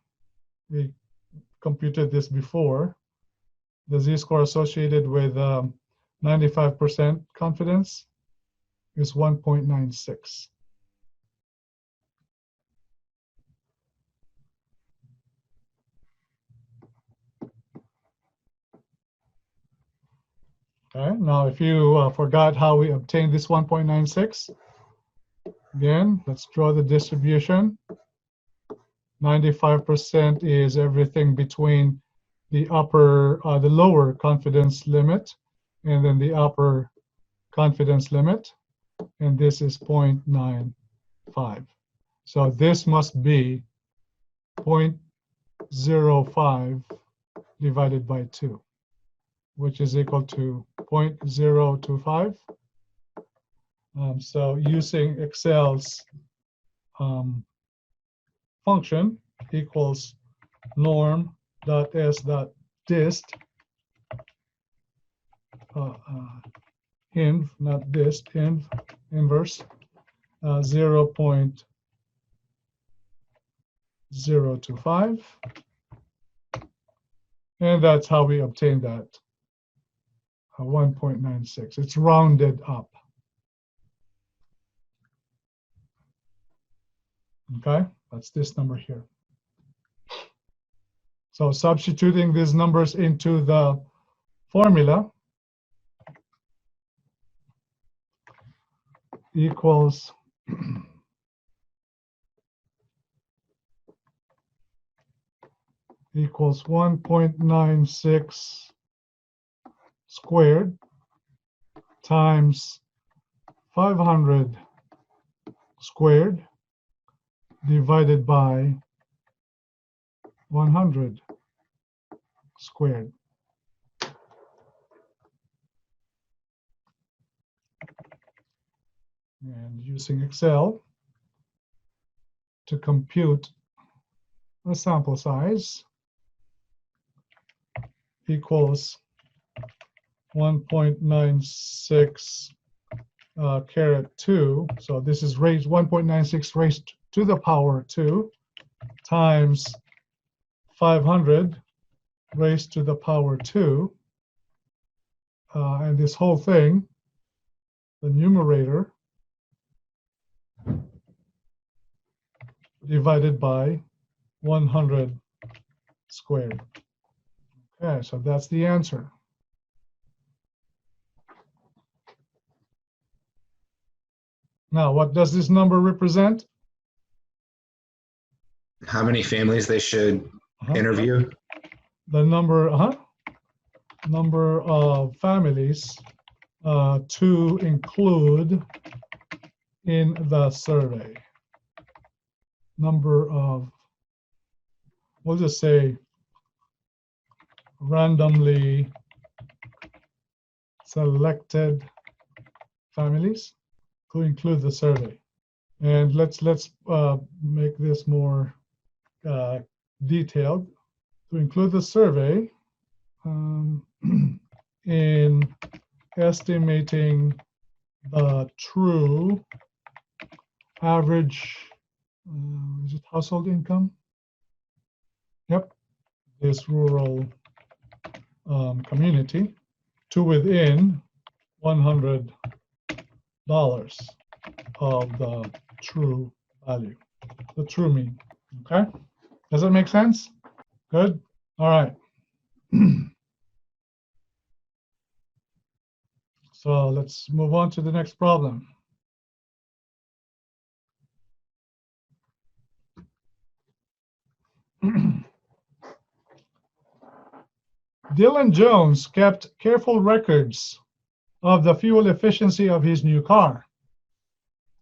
We computed this before. The z-score associated with 95% confidence is 1.96. Okay, now if you forgot how we obtained this 1.96, again, let's draw the distribution. 95% is everything between the lower confidence limit and then the upper confidence limit, and this is 0.95. So this must be 0.05 divided by 2, which is equal to 0.025. So using Excel's function equals norm.s.dist, inv, not dist, inverse 0.025. And that's how we obtain that 1.96. It's rounded up. Okay, that's this number here. So substituting these numbers into the formula, equals equals 1.96 squared times 500 squared divided by 100 squared. And using Excel to compute the sample size equals 1.96 caret 2. So this is raised 1.96 raised to the power 2 times 500 raised to the power 2. And this whole thing, the numerator, divided by 100 squared. Okay, so that's the answer. Now, what does this number represent? How many families they should interview? The number, number of families to include in the survey. Number of, we'll just say randomly selected families to include the survey. And let's make this more detailed. To include the survey in estimating the true average is it household income? Yep, this rural community to within $100 of the true value, the true mean. Okay, does that make sense? Good. All right. So let's move on to the next problem. Dylan Jones kept careful records of the fuel efficiency of his new car.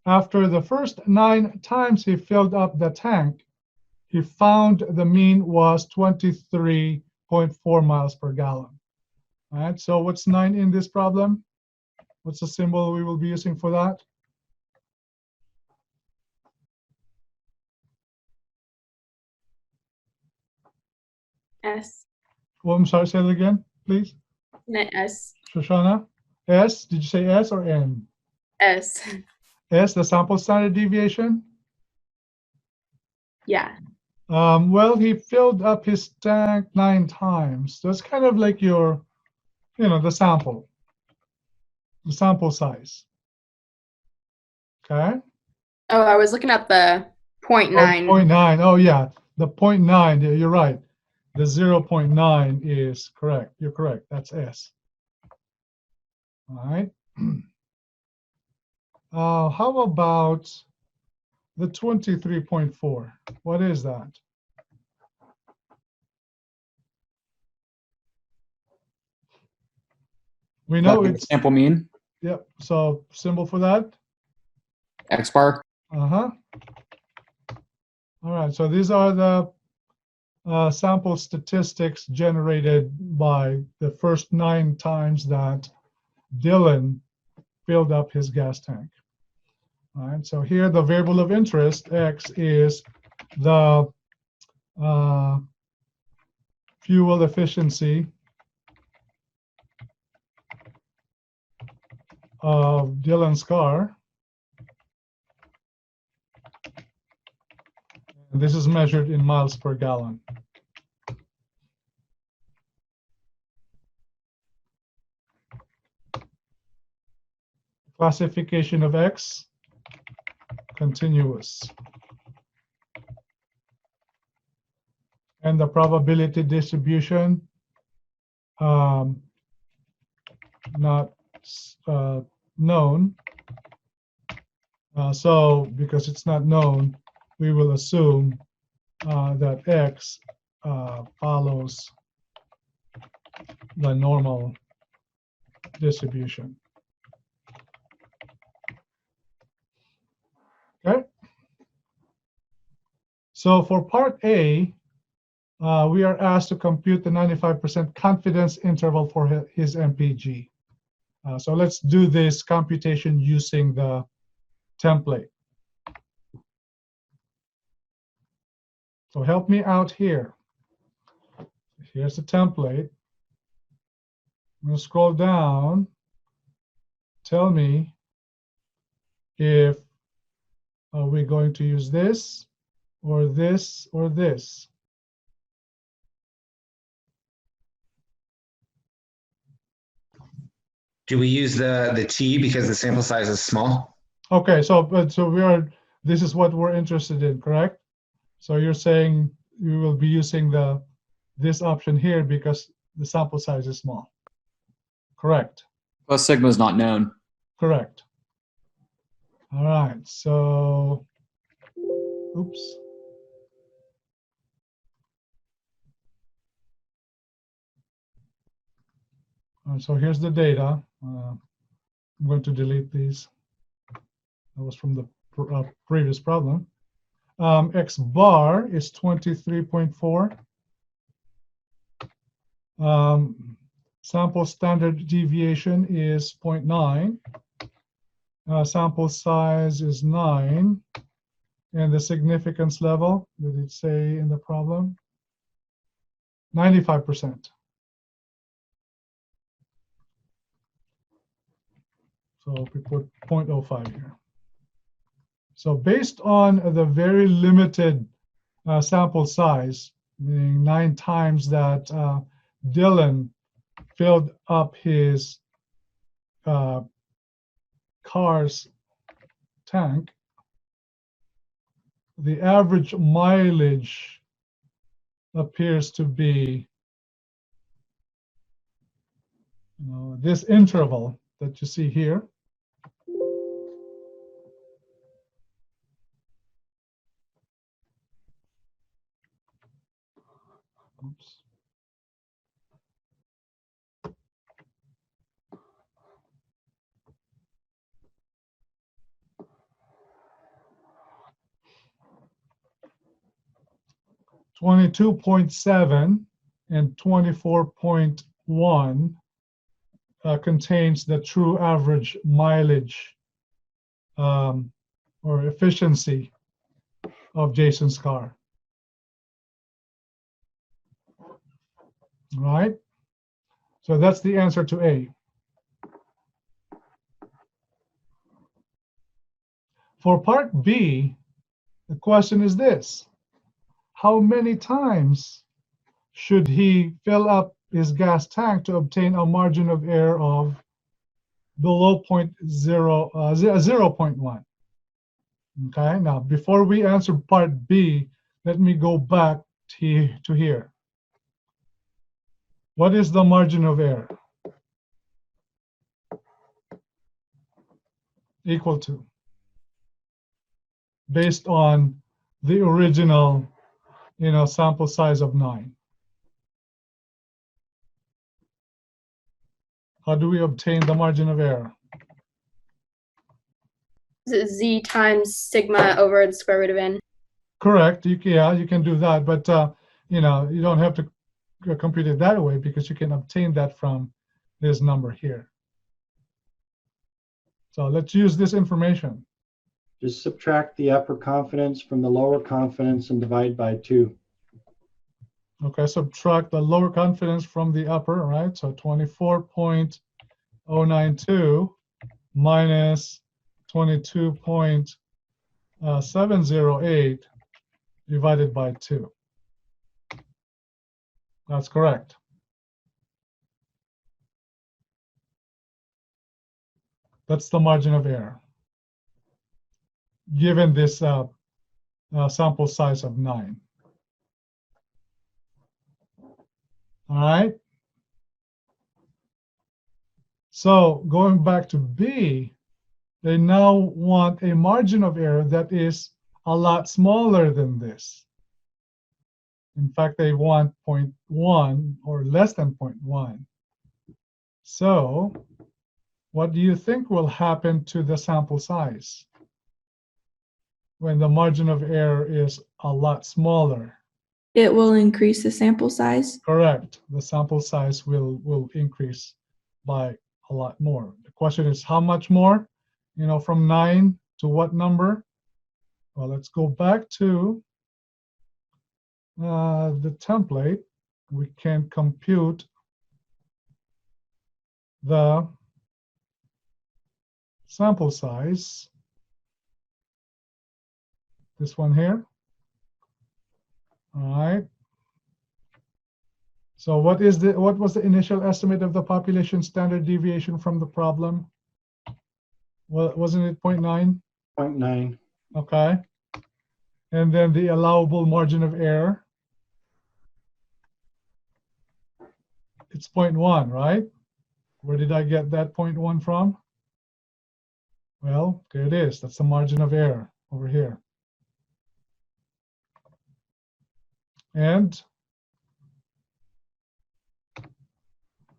After the first 9 times he filled up the tank, he found the mean was 23.4 miles per gallon. All right, so what's 9 in this problem? What's the symbol we will be using for that? S. Well, I'm sorry, say it again, please. S. Shoshana? S, did you say S or N? S. S, the sample standard deviation? Yeah. Well, he filled up his tank 9 times. That's kind of like your, the sample size. Okay? Oh, I was looking at the 0.9. 0.9. Oh, yeah. The 0.9, yeah, you're right. The 0.9 is correct. You're correct. That's S. All right. How about the 23.4? What is that? We know That'd be the it's, sample mean, yep. So symbol for that? X bar. All right. So these are the sample statistics generated by the first 9 times that Dylan filled up his gas tank. All right, so here the variable of interest, X, is the fuel efficiency of Dylan's car. And this is measured in miles per gallon. Classification of X, continuous. And the probability distribution, not known, So because it's not known, we will assume that X follows the normal distribution. Okay. So for part A, we are asked to compute the 95% confidence interval for his MPG. So let's do this computation using the template. So help me out here. Here's the template. I'm going to scroll down. Tell me if we're going to use this or this or this. Do we use the T because the sample size is small? Okay, so this is what we're interested in, correct? So you're saying you will be using this option here because the sample size is small. Correct. Plus sigma is not known. Correct. All right, so, oops. So here's the data. I'm going to delete these. That was from the previous problem. X bar is 23.4. Sample standard deviation is 0.9. Sample size is 9. And the significance level, did it say in the problem? 95%. So we put 0.05 here. So based on the very limited sample size, meaning 9 times that Dylan filled up his car's tank, the average mileage appears to be this interval that you see here. Oops. (22.7) and 24.1 contains the true average mileage or efficiency of Jason's car. All right, so that's the answer to A. For part B, the question is this: how many times should he fill up his gas tank to obtain a margin of error of below 0.1? Okay, now before we answer part B, let me go back to here. What is the margin of error? Equal to, based on the original, sample size of 9. How do we obtain the margin of error? Z times sigma over the square root of n. Correct. You can do that, but you don't have to compute it that way because you can obtain that from this number here. So let's use this information. Just subtract the upper confidence from the lower confidence and divide by 2. Okay, subtract the lower confidence from the upper, right? So 24.092 minus 22.708 divided by 2. That's correct. That's the margin of error, given this sample size of 9. All right. So going back to B, they now want a margin of error that is a lot smaller than this. In fact, they want 0.1 or less than 0.1. So what do you think will happen to the sample size when the margin of error is a lot smaller? It will increase the sample size. Correct. The sample size will increase by a lot more. The question is how much more? You know, from 9 to what number? Well, let's go back to the template. We can compute the sample size. This one here. All right. So what was the initial estimate of the population standard deviation from the problem? Well, wasn't it 0.9? 0.9. Okay. And then the allowable margin of error. It's 0.1, right? Where did I get that 0.1 from? Well, there it is. That's the margin of error over here. And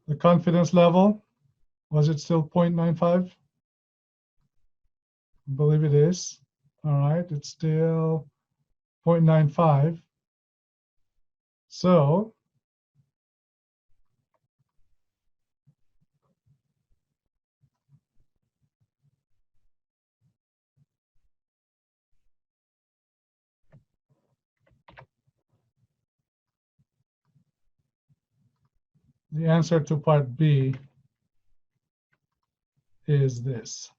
the confidence level, was it still 0.95? I believe it is. All right, it's still 0.95. So the answer to part B is this.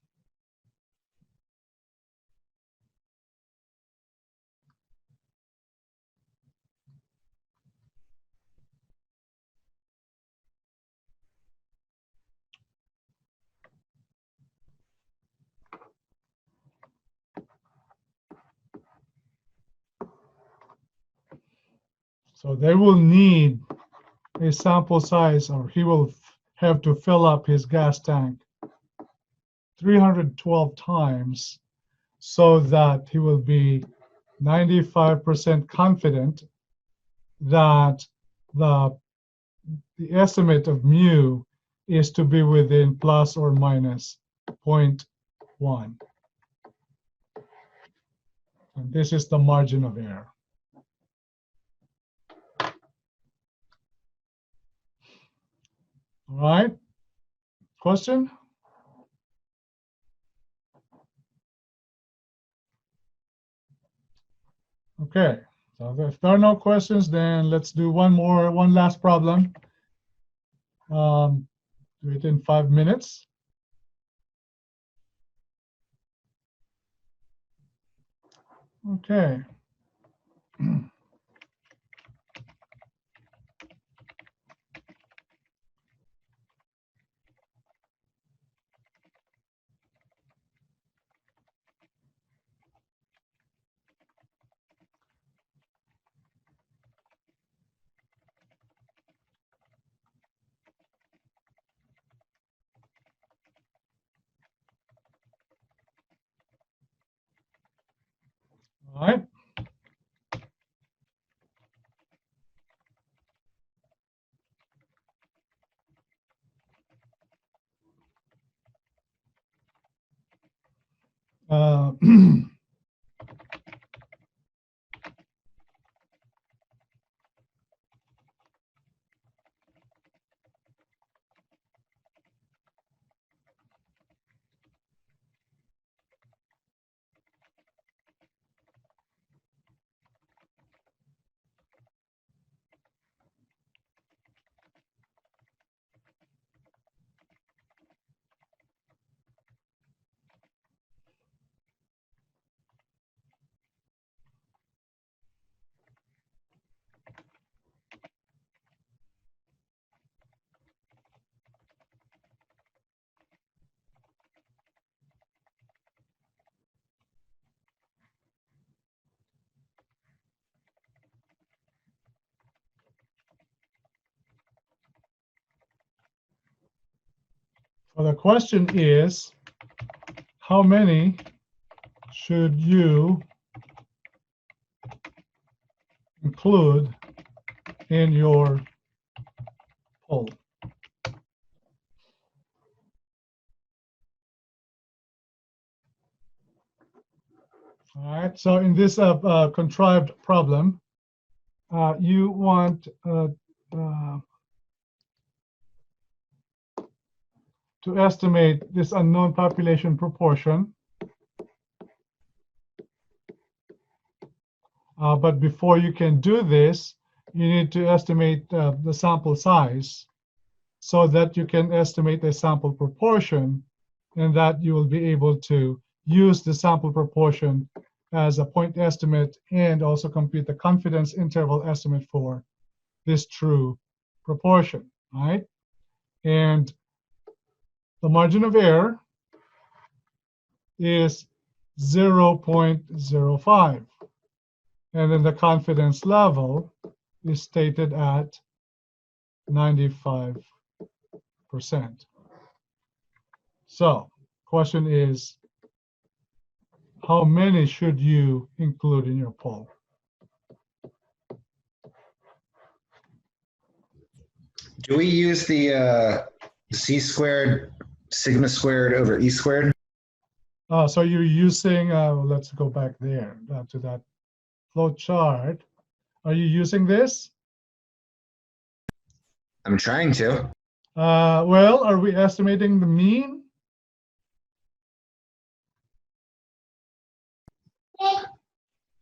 So they will need a sample size, or he will have to fill up his gas tank 312 times so that he will be 95% confident that the estimate of mu is to be within plus or minus 0.1. And this is the margin of error. All right. Question? Okay. So if there are no questions, then let's do one last problem. Do it in 5 minutes. Okay. All right. So the question is, how many should you include in your poll? All right, so in this contrived problem, you want to estimate this unknown population proportion. But before you can do this, you need to estimate the sample size so that you can estimate the sample proportion, and that you will be able to use the sample proportion as a point estimate and also compute the confidence interval estimate for this true proportion, right? And the margin of error is 0.05. And then the confidence level is stated at 95%. So, question is, how many should you include in your poll? Do we use the c squared sigma squared over e squared? So you're using, let's go back there to that flow chart. Are you using this? I'm trying to. Well, are we estimating the mean?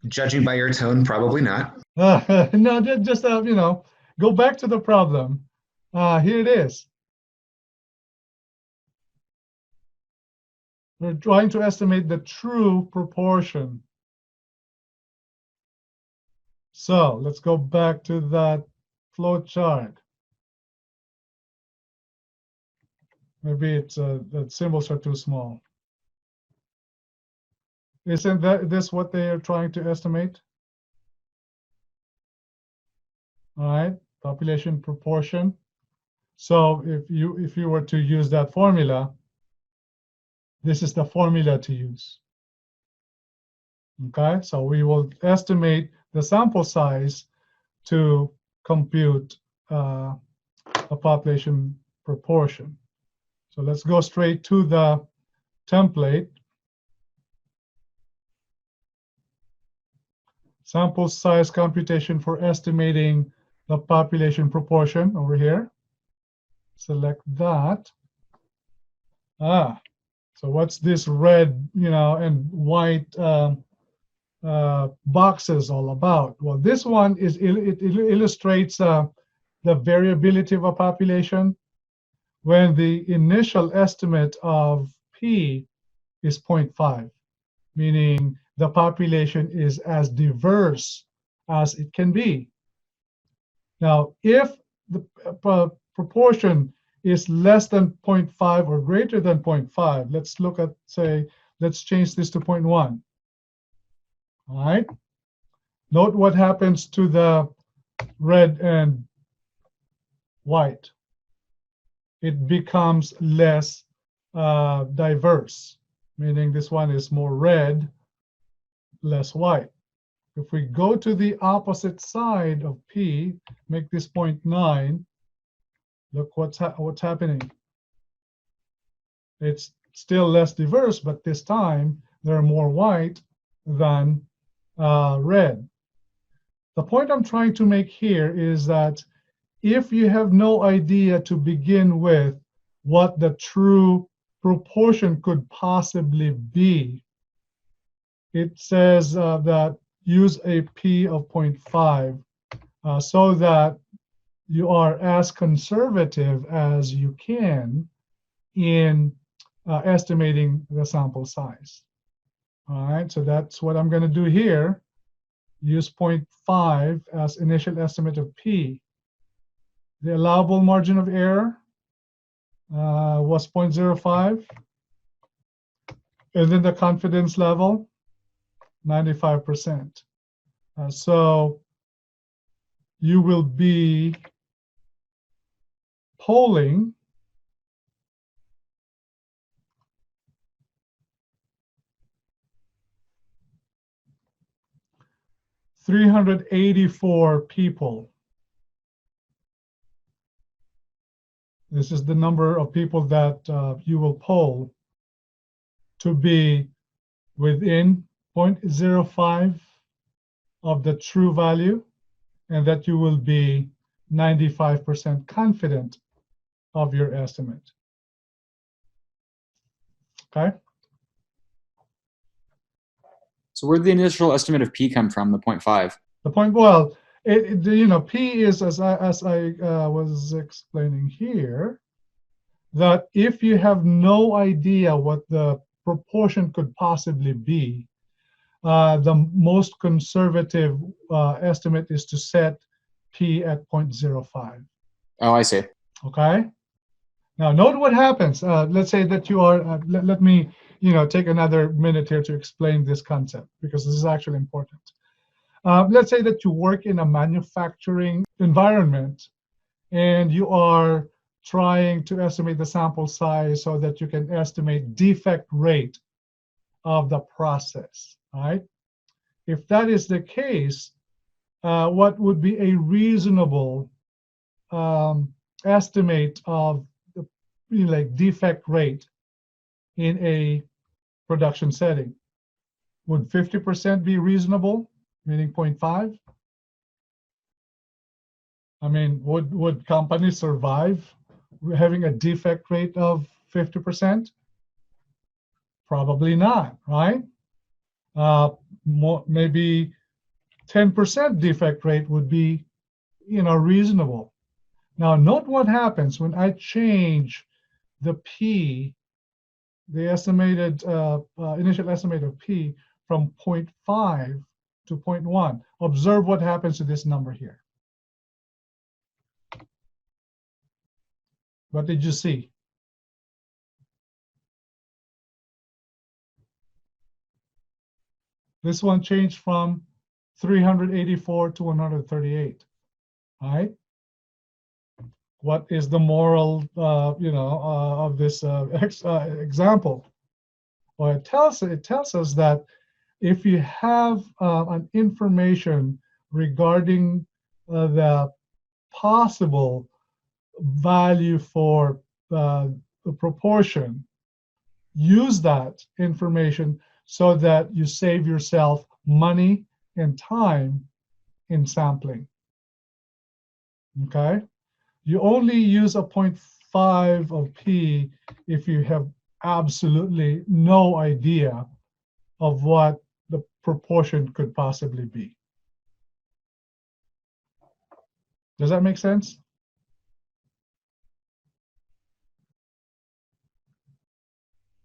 Judging by your tone, probably not. No, just go back to the problem. Here it is. We're trying to estimate the true proportion. So let's go back to that flow chart. Maybe it's the symbols are too small. Isn't this what they are trying to estimate? All right, population proportion. So if you were to use that formula, this is the formula to use. Okay, so we will estimate the sample size to compute a population proportion. So let's go straight to the template. Sample size computation for estimating the population proportion over here. Select that. So what's this red, and white boxes all about? Well, this one is it illustrates the variability of a population when the initial estimate of P is 0.5, meaning the population is as diverse as it can be. Now, if the proportion is less than 0.5 or greater than 0.5, let's look at, let's change this to 0.1. All right. Note what happens to the red and white. It becomes less diverse, meaning this one is more red, less white. If we go to the opposite side of P, make this 0.9, look what's happening. It's still less diverse, but this time there are more white than red. The point I'm trying to make here is that if you have no idea to begin with what the true proportion could possibly be, it says that use a P of 0.5 so that you are as conservative as you can in estimating the sample size. All right, so that's what I'm going to do here. Use 0.5 as initial estimate of P. The allowable margin of error was 0.05. And then the confidence level, 95%. So you will be polling 384 people. This is the number of people that you will poll to be within 0.05 of the true value, and that you will be 95% confident of your estimate. Okay? So where'd the initial estimate of P come from, the 0.5? The point, well, you know, P is, as I was explaining here, that if you have no idea what the proportion could possibly be, the most conservative estimate is to set P at 0.05. Oh, I see. Okay. Now note what happens. Let's say that you are. Let me, take another minute here to explain this concept, because this is actually important. Let's say that you work in a manufacturing environment, and you are trying to estimate the sample size so that you can estimate defect rate of the process. Right? If that is the case, what would be a reasonable estimate of the defect rate in a production setting? Would 50% be reasonable, meaning 0.5? I mean, would companies survive having a defect rate of 50%? Probably not, right? Maybe 10% defect rate would be, reasonable. Now, note what happens when I change the P, the estimated initial estimate of P, from 0.5 to 0.1. Observe what happens to this number here. What did you see? This one changed from 384 to 138. All right. What is the moral, of this example? Well, it tells us that if you have an information regarding the possible value for the proportion, use that information so that you save yourself money and time in sampling. Okay? You only use a 0.5 of P if you have absolutely no idea of what the proportion could possibly be. Does that make sense?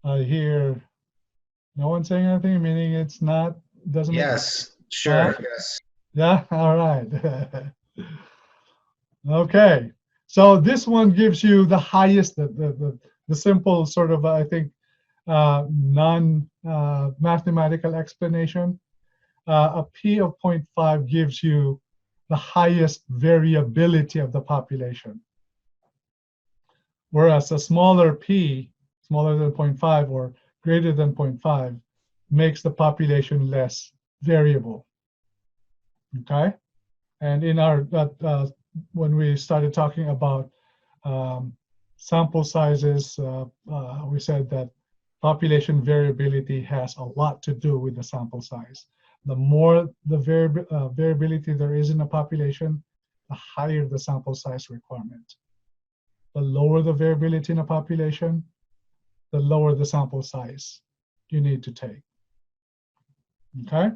I hear no one saying anything, meaning it's not, doesn't make sense. Yes, sure. Huh? Yes. Yeah, all right. Okay, so this one gives you the highest, the simple sort of, I think, non-mathematical explanation. A P of 0.5 gives you the highest variability of the population. Whereas a smaller P, smaller than 0.5 or greater than 0.5, makes the population less variable. Okay? And in our, when we started talking about sample sizes, we said that population variability has a lot to do with the sample size. The more the variability there is in a population, the higher the sample size requirement. The lower the variability in a population, the lower the sample size you need to take. Okay?